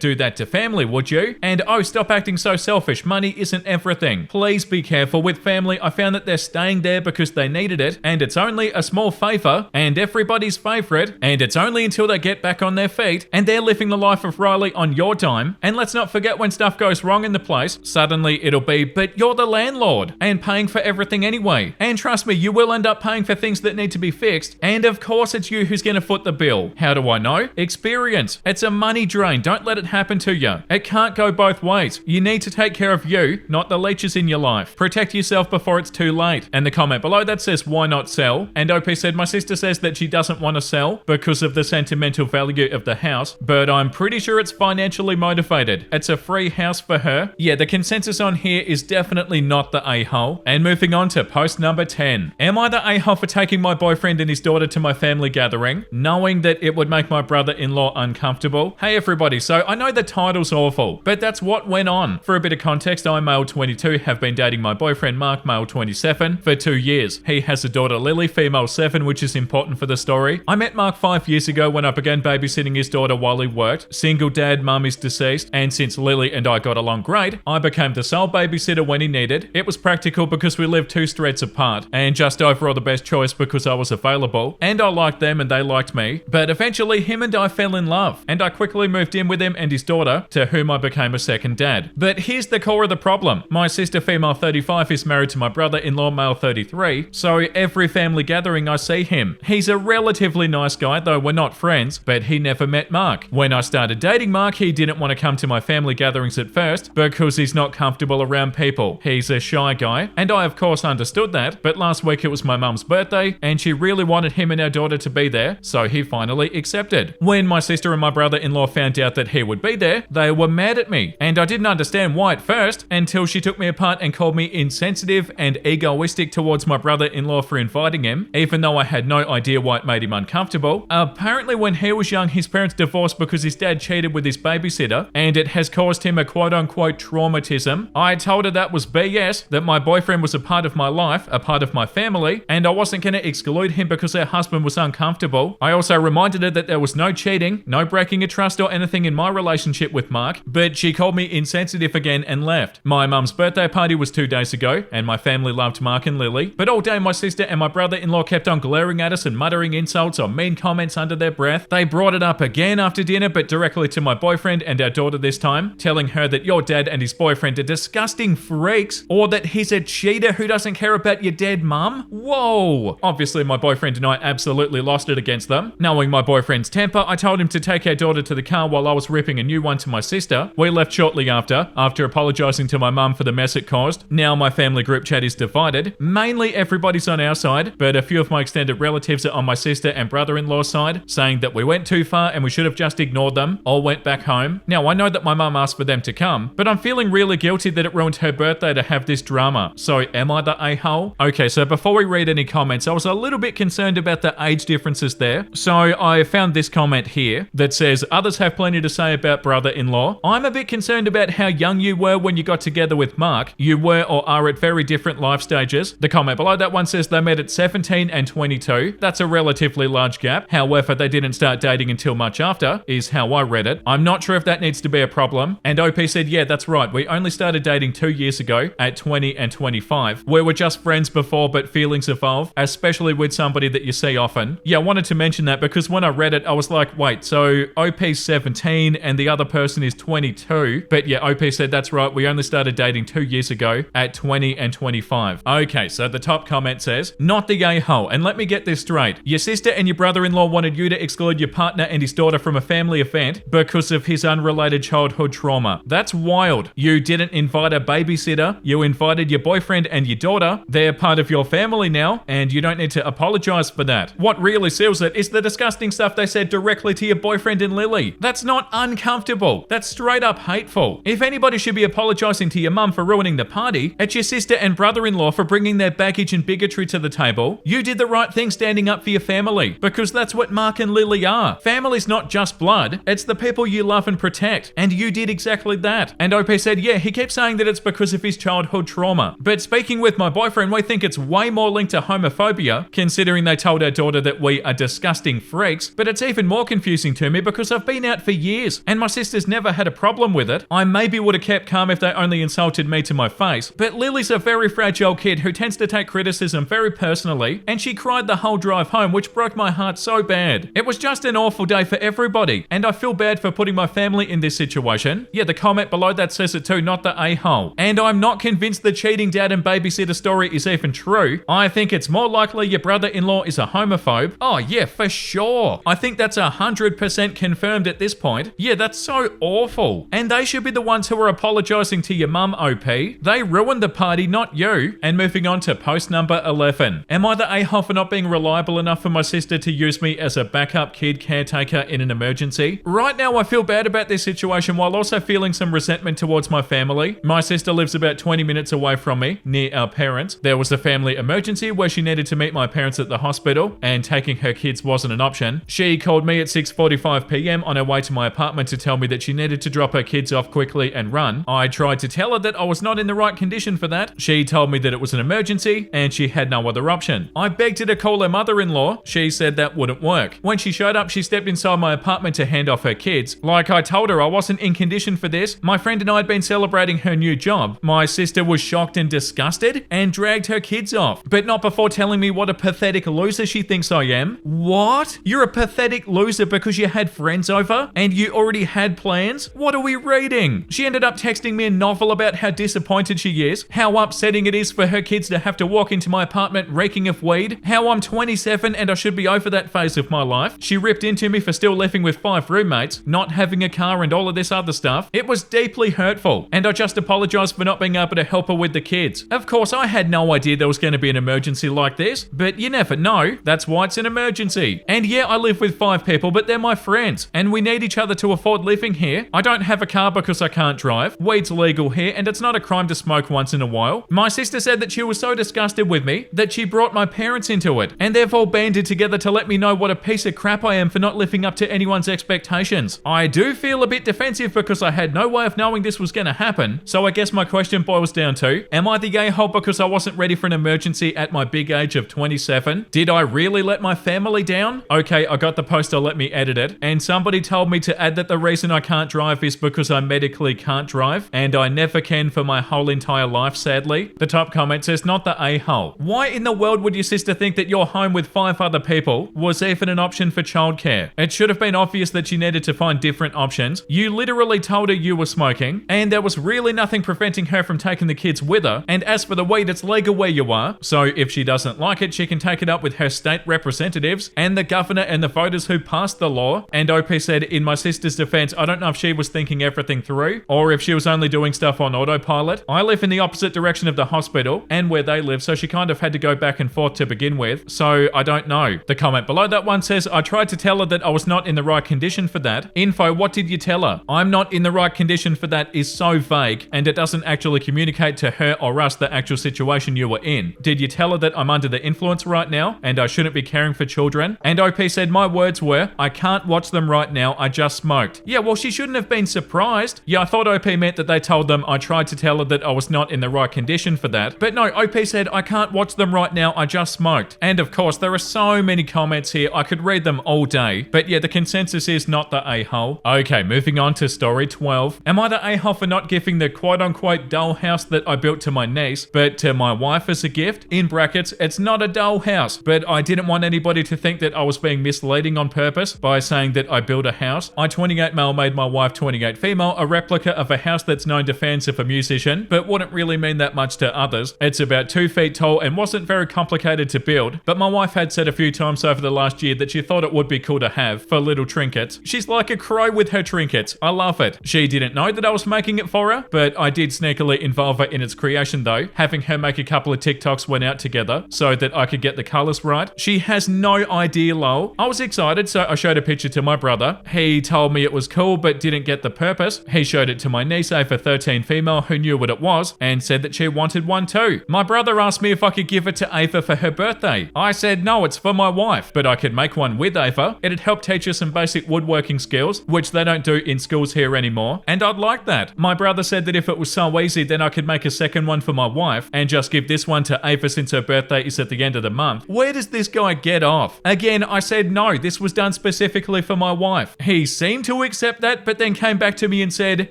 [SPEAKER 1] do that to family, would you? And oh, stop acting so selfish, money isn't everything. Please be careful with family. I found that they're staying there because they needed it, and it's only a small favor and everybody's favorite, and it's only until they get back on their feet and they're living the life of Riley on your dime. And let's not forget, when stuff goes wrong in the place, suddenly it'll be, but you're the landlord and paying for everything anyway. And trust me, you will end up paying for things that need to be fixed, and of course it's you who's going to foot the bill. How do I know? experience. It's a money drain. Don't let it happen to you. It can't go both ways. You need to take care of you, not the leeches in your life. Protect yourself before it's too late. And the comment below that says, why not sell? And OP said, my sister says that she doesn't want to sell because of the sentimental value of the house, but I'm pretty sure it's financially motivated. It's a free house for her. Yeah, the consensus on here is definitely not the a-hole. And moving on to post number 10. Am I the a-hole for taking my boyfriend and his daughter to my family gathering, knowing that it would make my brother-in-law uncomfortable? Hey everybody, so I know the title's awful, but that's what went on. For a bit of context, I, male 22, have been dating my boyfriend Mark, male 27, for 2 years. He has a daughter Lily, female 7, which is important for the story. I met Mark 5 years ago when I began babysitting his daughter while he worked. Single dad, mum is deceased, and since Lily and I got along great, I became the sole babysitter when he needed. It was practical because we lived 2 streets apart, and just overall the best choice because I was available, and I liked them and they liked me. But eventually him and I fell in love, and I quickly moved in with him and his daughter, to whom I became a second dad. But here's the core of the problem. My sister, female 35, is married to my brother-in-law, male 33, so every family gathering I see him. He's a relatively nice guy, though we're not friends, but he never met Mark. When I started dating Mark, he didn't want to come to my family gatherings at first because he's not comfortable around people. He's a shy guy, and I of course understood that, but last week it was my mum's birthday, and she really wanted him and our daughter to be there, so he finally accepted. When my sister and my brother-in-law found out that he would be there, they were mad at me, and I didn't understand why at first, until she took me apart and called me insensitive and egoistic towards my brother-in-law for inviting him, even though I had no idea why it made him uncomfortable. Apparently when he was young, his parents divorced because his dad cheated with his babysitter, and it has caused him a quote-unquote traumatism. I told her that was BS, that my boyfriend was a part of my life, a part of my family, and I wasn't going to exclude him because her husband was uncomfortable. I also reminded her that there was no cheating, no breaking of trust or anything in my relationship with Mark, but she called me insensitive again and left. My mum's birthday party was 2 days ago, and my family loved Mark and Lily, but all day my sister and my brother-in-law kept on glaring at us and muttering insults or mean comments under their breath. They brought it up again after dinner, but directly to my boyfriend and our daughter this time, telling her that your dad and his boyfriend are disgusting freaks, or that he's a cheater who doesn't care about your dead mum. Whoa! Obviously my boyfriend and I absolutely lost it against them. Knowing my boyfriend's temper, I told him to take our daughter to the car while I was ripping a new one to my sister. We left shortly after apologizing to my mum for the mess it caused. Now my family group chat is divided. Mainly everybody's on our side, but a few of my extended relatives are on my sister and brother-in-law's side, saying that we went too far and we should have just ignored them, or went back home. Now I know that my mum asked for them to come, but I'm feeling really guilty that it ruined her birthday to have this drama. So am I the a-hole? Okay, so before we read any comments, I was a little bit concerned about the age differences there. So I found this comment here that says, others have plenty to say about brother-in-law. I'm a bit concerned about how young you were when you got together with Mark. You were or are at very different life stages. The comment below that one says they met at 17 and 22. That's a relatively large gap. However, they didn't start dating until much after, is how I read it. I'm not sure if that needs to be a problem. And OP said, yeah, that's right. We only started dating 2 years ago at 20 and 25. We were just friends before, but feelings evolve, especially with somebody that you see often. Yeah, I wanted to mention that because when I read it, I was like, wait, so OP's 17 and the other person is 22. But yeah, OP said, that's right. We only started dating 2 years ago at 20 and 25. Okay, so the top comment says, not the a-hole. And let me get this straight. Your sister and your brother-in-law wanted you to exclude your partner and his daughter from a family event because of his unrelated childhood trauma. That's wild. You didn't invite a babysitter. You invited your boyfriend and your daughter. They're part of your family now, and you don't need to apologize for that. What really seals it is the disgusting stuff they said directly to your boyfriend and Lily. That's not uncomfortable. That's straight up hateful. If anybody should be apologizing to your mum for ruining the party, it's your sister and brother-in-law for bringing their baggage and bigotry to the table. You did the right thing standing up for your family, because that's what Mark and Lily are. Family's not just blood, it's the people you love and protect, and you did exactly that. And OP said, yeah, he keeps saying that it's because of his childhood trauma. But speaking with my boyfriend, we think it's way more linked to homophobia, considering they told our daughter that we are disgusting freaks. But it's even more confusing to me because I've been out for years, and my sister's never had a problem with it. I maybe would have kept calm if they only insulted me to my face, but Lily's a very fragile kid who tends to take criticism very personally, and she cried the whole drive home, which broke my heart so bad. It was just an awful day for everybody, and I feel bad for putting my family in this situation. Yeah, the comment below that says it too, not the a-hole. And I'm not convinced the cheating dad and babysitter story is even true. I think it's more likely your brother-in-law is a homophobe. Oh yeah, for sure. I think that's 100% confirmed at this point. Yeah, that's so awful. And they should be the ones who are apologizing to your mum, OP. They ruined the party, not you. And moving on to post number 11. Am I the a-hole for not being reliable enough for my sister to use me as a backup kid caretaker in an emergency? Right now, I feel bad about this situation while also feeling some resentment towards my family. My sister lives about 20 minutes away from me, near our parents. There was a family emergency where she needed to meet my parents at the hospital, and taking her kids wasn't an option. She called me at 6:45 p.m. on her way to my apartment to tell me that she needed to drop her kids off quickly and run. I tried to tell her that I was not in the right condition for that. She told me that it was an emergency and she had no other option. I begged her to call her mother-in-law. She said that wouldn't work. When she showed up, she stepped inside my apartment to hand off her kids. Like I told her I wasn't in condition for this. My friend and I had been celebrating her new job. My sister was shocked and disgusted and dragged her kids off, but not before telling me what a pathetic loser she thinks I am. What? You're a pathetic loser because you had friends over and you already had plans? What are we reading? She ended up texting me a novel about how disappointed she is, how upsetting it is for her kids to have to walk into my apartment reeking of weed, how I'm 27 and I should be over that phase of my life. She ripped into me for still living with 5 roommates, not having a car and all of this other stuff. It was deeply hurtful, and I just apologized for not being able to help her with the kids. Of course, I had no idea there was going to be an emergency like this, but you never know. That's why it's an emergency. And yeah, I live with 5 people, but they're my friends, and we need each other to afford living here. I don't have a car because I can't drive. Weed's legal here, and it's not a crime to smoke once in a while. My sister said that she was so disgusted with me that she brought my parents into it, and they've all banded together to let me know what a piece of crap I am for not living up to anyone's expectations. I do feel a bit defensive because I had no way of knowing this was going to happen, so I guess my question boils down to, am I the a-hole because I wasn't ready for an emergency at my big age of 27? Did I really let my family down? Okay, I got the poster, let me edit it. And somebody told me to add that the reason I can't drive is because I medically can't drive, and I never can for my whole entire life, sadly. The top comment says, not the a-hole. Why in the world would your sister think that your home with 5 other people was even an option for childcare? It should have been obvious that she needed to find different options. You literally told her you were smoking, and there was really nothing preventing her from taking the kids with her. And as for the weed, it's legal where you are, so if she doesn't like it, she can take it up with her state representatives and the governor and the voters who passed the law. And OP said, in my sister's defense, I don't know if she was thinking everything through or if she was only doing stuff on autopilot. I live in the opposite direction of the hospital and where they live, so she kind of had to go back and forth to begin with, so I don't know. The comment below that one says, I tried to tell her that I was not in the right condition for that. Info, what did you tell her? I'm not in the right condition for that is so vague, and it doesn't actually communicate to her or us the actual situation you were in. Did you tell her that I'm under the influence right now and I shouldn't be caring for children? And OP said, my words were, I can't watch them right now, I just smoked. Yeah, well, she shouldn't have been surprised. Yeah, I thought OP meant that they told them I tried to tell her that I was not in the right condition for that. But no, OP said, I can't watch them right now, I just smoked. And of course, there are so many comments here, I could read them all day. But yeah, the consensus is not the a-hole. Okay, moving on to story 12. Am I the a-hole for not giving the quote-unquote dollhouse that I built to my niece, but to my wife as a gift? In brackets, it's not a dollhouse, but I didn't want anybody to think that I was being misleading on purpose by saying that I built a house. I 28 male made my wife 28 female a replica of a house that's known to fans of a musician, but wouldn't really mean that much to others. It's about 2 feet tall and wasn't very complicated to build, but my wife had said a few times over the last year that she thought it would be cool to have for little trinkets. She's like a crow with her trinkets. I love it. She didn't know that I was making it for her, but I did sneakily involve her in its creation though, having her make a couple of TikToks went out together so that I could get the colors right. She has no idea, lol. I was excited, so I showed a picture to my brother. He told me it was cool but didn't get the purpose. He showed it to my niece, Ava 13 female, who knew what it was and said that she wanted one too. My brother asked me if I could give it to Ava for her birthday. I said no, it's for my wife, but I could make one with Ava. It'd help teach her some basic woodworking skills, which they don't do in schools here anymore, and I'd like that. My brother said that if it was so easy, then I could make a second one for my wife and just give this one to Ava since her birthday is at the end of the month. Where does this guy get off? Again, I said no, this was done specifically for my wife. He seemed to accept that, but then came back to me and said,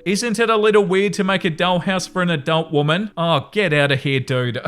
[SPEAKER 1] isn't it a little weird to make a dollhouse for an adult woman? Oh, get out of here, dude.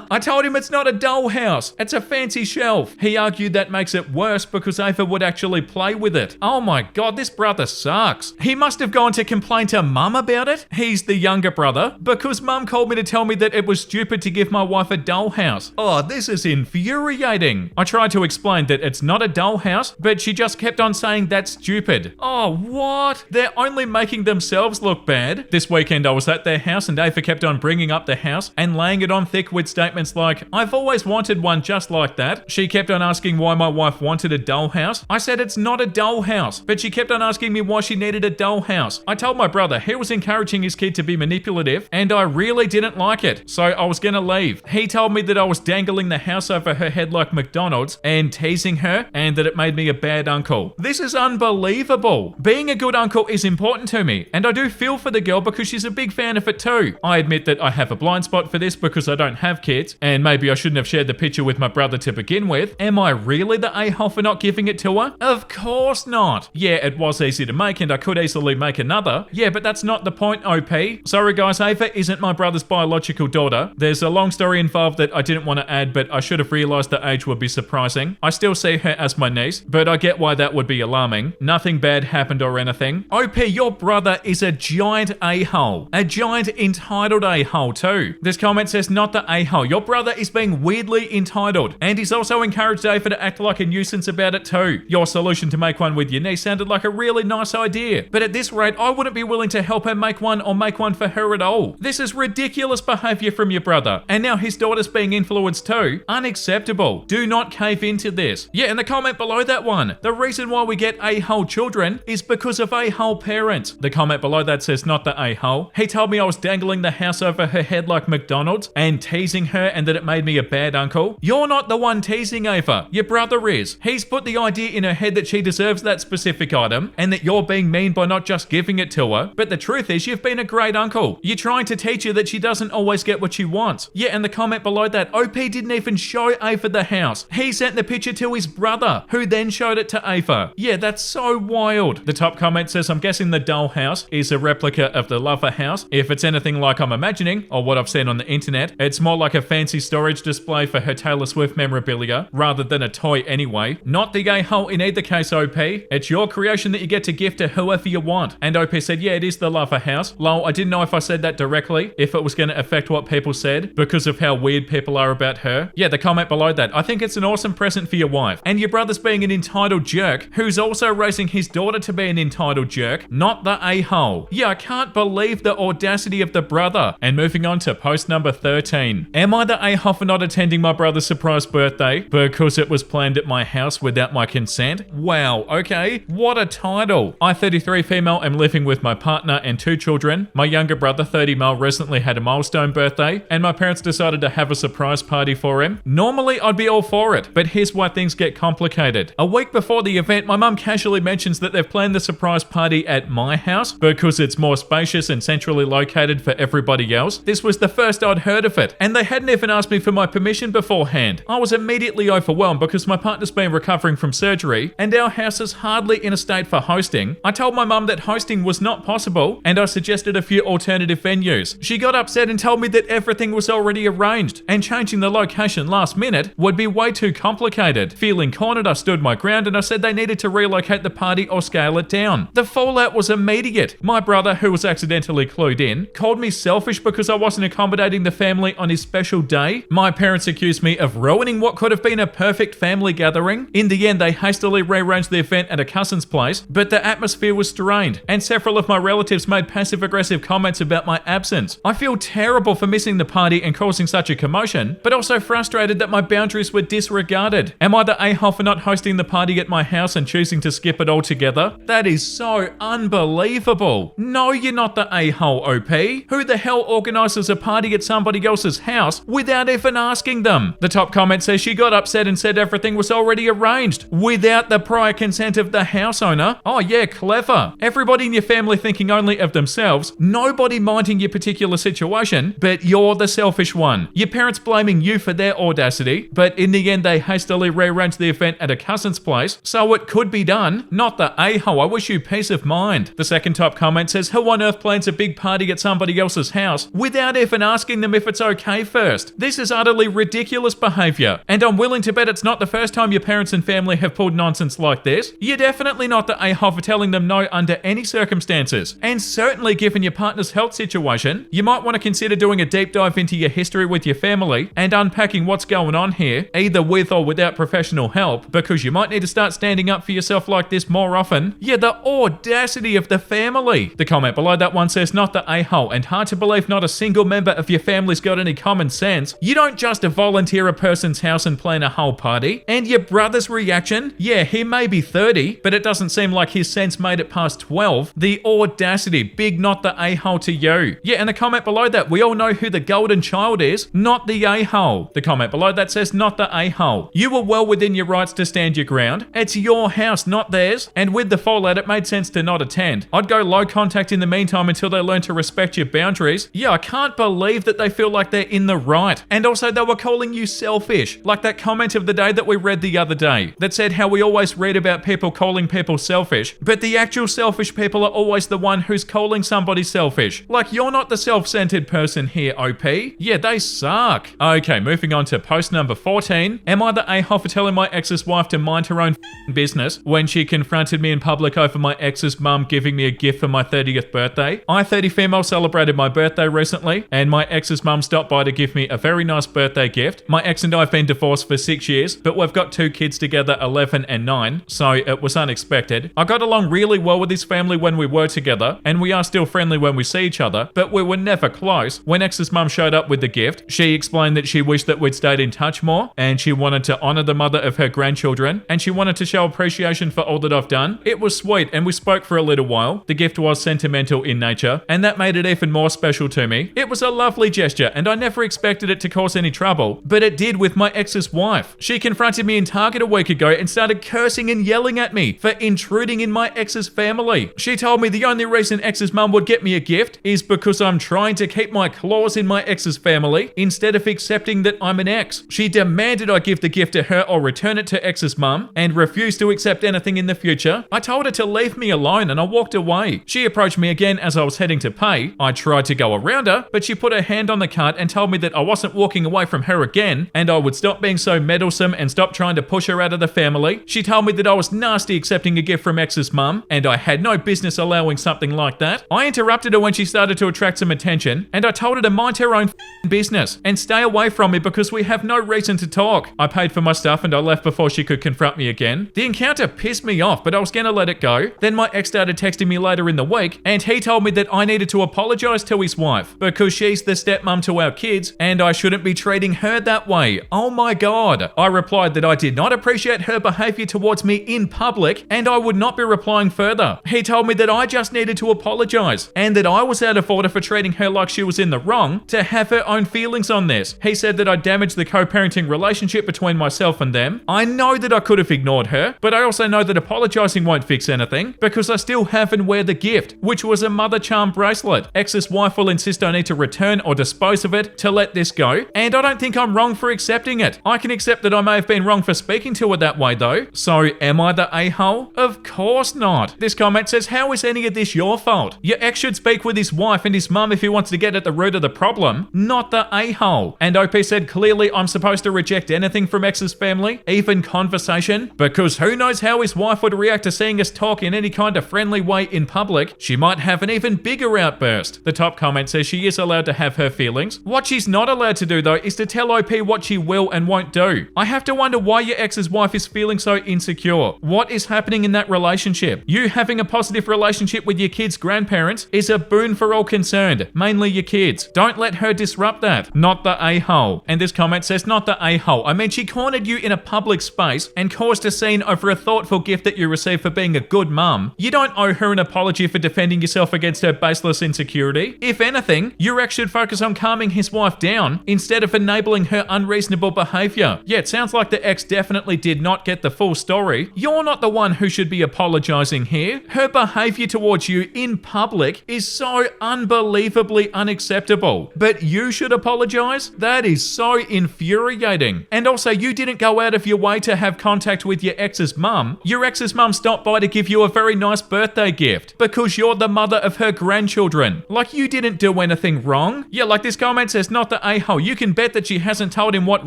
[SPEAKER 1] I told him it's not a dollhouse, it's a fancy shelf. He argued that makes it worse because Ava would actually play with it. Oh my god, this brother sucks. He must have gone to complain to mum about it. He's the younger brother, because mum called me to tell me that it was stupid to give my wife a dollhouse. Oh, this is infuriating. I tried to explain that it's not a dollhouse, but she just kept on saying that's stupid. Oh, what? They're only making themselves look bad. This weekend I was at their house and Ava kept on bringing up the house and laying it on thick with statements like, I've always wanted one just like that. She kept on asking why my wife wanted a dollhouse. I said it's not a dollhouse, but she kept on asking me why she needed a dollhouse. I told my brother he was encouraging his kid to be manipulative and I really didn't like it, so I was gonna leave. He told me that I was dangling the house over her head like McDonald's and teasing her and that it made me a bad uncle. This is unbelievable. Being a good uncle is important to me and I do feel for the girl because she's a big fan of it too. I admit that I have a blind spot for this because I don't have kids and maybe I shouldn't have shared the picture with my brother to begin with. Am I really the a-hole for not giving it to her? Of course not. Yeah, it was easy to make and I could easily make another. Yeah, but that's not the point, OP. Sorry guys, Ava isn't my brother's biological daughter. There's a long story involved that I didn't want to add, but I should have realized the age would be surprising. I still see her as my niece, but I get why that would be alarming. Nothing bad happened or anything. OP, your brother is a giant a-hole. A giant entitled a-hole too. This comment says not the a-hole. Your brother is being weirdly entitled and he's also encouraged Ava to act like a nuisance about it too. Your solution to make one with your niece sounded like a really nice idea, but at this rate I wouldn't be willing to help her make one or make one for her at all. This is ridiculous behavior from your brother and now his daughter's being influenced too. Unacceptable. Do not cave into this. Yeah, and the comment below that one, the reason why we get a-hole children is because of a-hole parents. The comment below that says not the a-hole. He told me I was dangling the house over her head like McDonald's and teasing her and that it made me a bad uncle. You're not the one teasing Ava. Your brother is. He's put the idea in her head that she deserves that specific item and that you're being mean by not just giving it to her. But the truth is you've been a great uncle. You're trying to teach her that she doesn't always get what she wants. Yeah, and the comment below that, OP didn't even show Ava the house. He sent the picture to his brother, who then showed it to Ava. Yeah, that's so wild. The top comment says, I'm guessing the doll house is a replica of the lover house. If it's anything like I'm imagining, or what I've seen on the internet, it's more like a fancy storage display for her Taylor Swift memorabilia, rather than a toy anyway. Not the a-hole in either case, OP. It's your creation that you get to gift to whoever you want. And OP said, yeah, it is the lover house. Lol, I didn't know if I said that directly, if it was going to affect what people said, because of how weird people are about her. Yeah, the comment below that, I think it's an awesome present for your wife. And your brother's being an entitled jerk, who's also raising his daughter to be an entitled jerk, not the a-hole. Yeah, I can't believe the audacity of the brother. And moving on to post number 13. Am I the a-hole for not attending my brother's surprise birthday because it was planned at my house without my consent? Wow, okay. What a title. I, 33 female, am living with my partner and 2 children. My younger brother, 30 male, recently had a milestone birthday and my parents decided to have a surprise party for him. Normally, I'd be all for it, but here's why things get complicated. A week before the event, my mum casually mentions that they've planned the surprise party at my house because it's more spacious and centrally located for everybody else. This was the first I'd heard of it, and they hadn't even asked me for my permission beforehand. I was immediately overwhelmed because my partner's been recovering from surgery, and our house is hardly in a state for hosting. I told my mum that hosting was not possible, and I suggested a few alternative venues. She got upset and told me that everything was already arranged, and changing the location last minute would be way too complicated. Feeling cornered, I stood my ground and I said they needed to relocate the party or scale it down. The fallout was immediate. My brother, who was accidentally clued in, called me selfish because I wasn't accommodating the family on his special day. My parents accused me of ruining what could have been a perfect family gathering. In the end, they hastily rearranged the event at a cousin's place, but the atmosphere was strained, and several of my relatives made passive-aggressive comments about my absence. I feel terrible for missing the party and causing such a commotion, but also frustrated that my boundaries were disregarded. Am I the a-hole for not hosting the party at my house and choosing to skip it altogether? That is so unbelievable. No, you're not the a-hole, OP. Who the hell organizes a party at somebody else's house without even asking them? The top comment says she got upset and said everything was already arranged without the prior consent of the house owner. Oh yeah, clever. Everybody in your family thinking only of themselves, nobody minding your particular situation, but you're the selfish one. Your parents blaming you for their audacity, but in the end they hastily rearranged the event at a cousin's place, so it could be done. Not the a-hole. I wish you peace of mind. The second top comment says, who on earth plans a big party at somebody else's house without even asking them if it's okay first? This is utterly ridiculous behavior, and I'm willing to bet it's not the first time your parents and family have pulled nonsense like this. You're definitely not the a-hole for telling them no under any circumstances, and certainly given your partner's health situation, you might want to consider doing a deep dive into your history with your family and unpacking what's going on here, either with or without professional help, because you might need to start start standing up for yourself like this more often. Yeah, the audacity of the family. The comment below that one says, not the a-hole, and hard to believe not a single member of your family's got any common sense. You don't just volunteer a person's house and plan a whole party. And your brother's reaction? Yeah, he may be 30, but it doesn't seem like his sense made it past 12. The audacity. Big not the a-hole to you. Yeah, and the comment below that, we all know who the golden child is, not the a-hole. The comment below that says, not the a-hole. You were well within your rights to stand your ground. It's your house, not theirs. And with the fallout, it made sense to not attend. I'd go low contact in the meantime until they learn to respect your boundaries. Yeah, I can't believe that they feel like they're in the right. And also they were calling you selfish. Like that comment of the day that we read the other day that said how we always read about people calling people selfish, but the actual selfish people are always the one who's calling somebody selfish. Like, you're not the self-centered person here, OP. Yeah, they suck. Okay, moving on to post number 14. Am I the a-hole for telling my ex's wife to mind her own business when she confronted me in public over my ex's mum giving me a gift for my 30th birthday? I, 30 female, celebrated my birthday recently, and my ex's mum stopped by to give me a very nice birthday gift. My ex and I have been divorced for 6 years, but we've got 2 kids together, 11 and 9, so it was unexpected. I got along really well with his family when we were together, and we are still friendly when we see each other, but we were never close. When ex's mum showed up with the gift, she explained that she wished that we'd stayed in touch more, and she wanted to honor the mother of her grandchildren, and she wanted to show appreciation for all that I've done. It was sweet, and we spoke for a little while. The gift was sentimental in nature, and that made it even more special to me. It was a lovely gesture, and I never expected it to cause any trouble, but it did with my ex's wife. She confronted me in Target a week ago and started cursing and yelling at me for intruding in my ex's family. She told me the only reason ex's mum would get me a gift is because I'm trying to keep my claws in my ex's family instead of accepting that I'm an ex. She demanded I give the gift to her or return it to ex's mum and refused to accept anything in the future. I told her to leave me alone and I walked away. She approached me again as I was heading to pay. I tried to go around her, but she put her hand on the cart and told me that I wasn't walking away from her again and I would stop being so meddlesome and stop trying to push her out of the family. She told me that I was nasty accepting a gift from ex's mum and I had no business allowing something like that. I interrupted her when she started to attract some attention and I told her to mind her own business and stay away from me because we have no reason to talk. I paid for my stuff and I left before she could confront me again. The encounter pissed me off, but I was gonna let it go. Then my ex started texting me later in the week and he told me that I needed to apologize to his wife because she's the stepmom to our kids and I shouldn't be treating her that way. Oh my god. I replied that I did not appreciate her behavior towards me in public and I would not be replying further. He told me that I just needed to apologize and that I was out of order for treating her like she was in the wrong to have her own feelings on this. He said that I damaged the co-parenting relationship between myself and them. I know that I could have ignored her, but I also know that apologizing won't fix anything because I still have and wear the gift, which was a mother charm bracelet. Ex's wife will insist I need to return or dispose of it to let this go, and I don't think I'm wrong for accepting it. I can accept that I may have been wrong for speaking to her that way though. So am I the a-hole? Of course not. This comment says, how is any of this your fault? Your ex should speak with his wife and his mum if he wants to get at the root of the problem, not the a-hole. And OP said, clearly I'm supposed to reject anything from ex's family, even conversation, because who knows how his wife would react to seeing us talk in any kind of friendly way in public. She might have an even bigger outburst. The top comment says she is allowed to have her feelings. What she's not allowed to do though is to tell OP what she will and won't do. I have to wonder why your ex's wife is feeling so insecure. What is happening in that relationship? You having a positive relationship with your kids' grandparents is a boon for all concerned, mainly your kids. Don't let her disrupt that. Not the a-hole. And this comment says, not the a-hole. I mean, she cornered you in a public space and caused a scene over a thoughtful gift that you received for being a good mum. You don't owe her an apology for defending yourself against her baseless insecurity. If anything, your ex should focus on calming his wife down instead of enabling her unreasonable behavior. Yeah, it sounds like the ex definitely did not get the full story. You're not the one who should be apologizing here. Her behavior towards you in public is so unbelievably unacceptable. But you should apologize? That is so infuriating. And also, you didn't go out of your way to have contact with your ex's mum. Your ex's mum stopped by to give you a very nice birthday gift because you're the mother of her grandchildren. Like, you didn't do anything wrong. Yeah, like this comment says, not the a-hole. You can bet that she hasn't told him what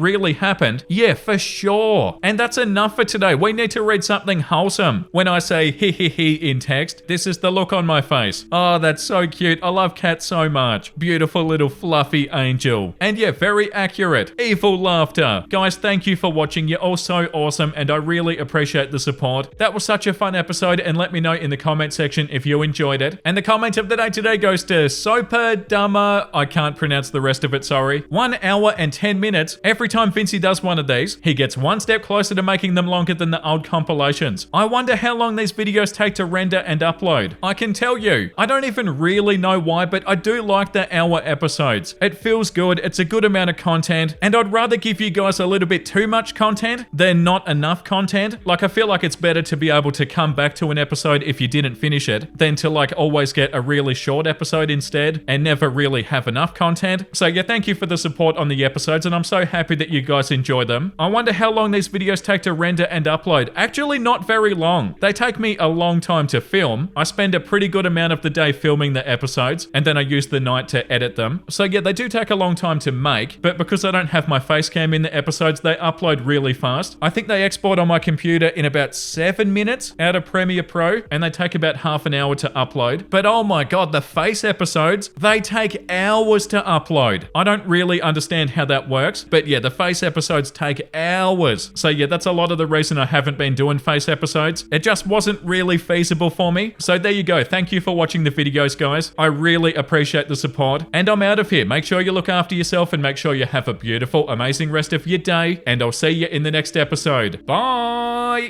[SPEAKER 1] really happened. Yeah, for sure. And that's enough for today. We need to read something wholesome. When I say he in text, this is the look on my face. Oh, that's so cute. I love cats so much. Beautiful little fluffy angel. And yeah, very accurate. Evil laughter. Guys, thank you for watching. You're all so awesome and I really really appreciate the support. That was such a fun episode, and let me know in the comment section if you enjoyed it. And the comment of the day today goes to Soper Dummer. I can't pronounce the rest of it, sorry. 1 hour and 10 minutes. Every time Vincey does one of these, he gets one step closer to making them longer than the old compilations. I wonder how long these videos take to render and upload. I can tell you, I don't even really know why, but I do like the hour episodes. It feels good, it's a good amount of content, and I'd rather give you guys a little bit too much content than not enough content. Like, I feel like it's better to be able to come back to an episode if you didn't finish it than to like always get a really short episode instead and never really have enough content. So yeah, thank you for the support on the episodes, and I'm so happy that you guys enjoy them. I wonder how long these videos take to render and upload. Actually, not very long. They take me a long time to film. I spend a pretty good amount of the day filming the episodes, and then I use the night to edit them. So yeah, they do take a long time to make, but because I don't have my face cam in the episodes, they upload really fast. I think they export on my computer in about 7 minutes out of Premiere Pro, and they take about half an hour to upload. But oh my god, the face episodes, they take hours to upload. I don't really understand how that works, but yeah, the face episodes take hours. So yeah, that's a lot of the reason I haven't been doing face episodes. It just wasn't really feasible for me. So there you go. Thank you for watching the videos, guys. I really appreciate the support, and I'm out of here. Make sure you look after yourself and make sure you have a beautiful, amazing rest of your day, and I'll see you in the next episode. Bye!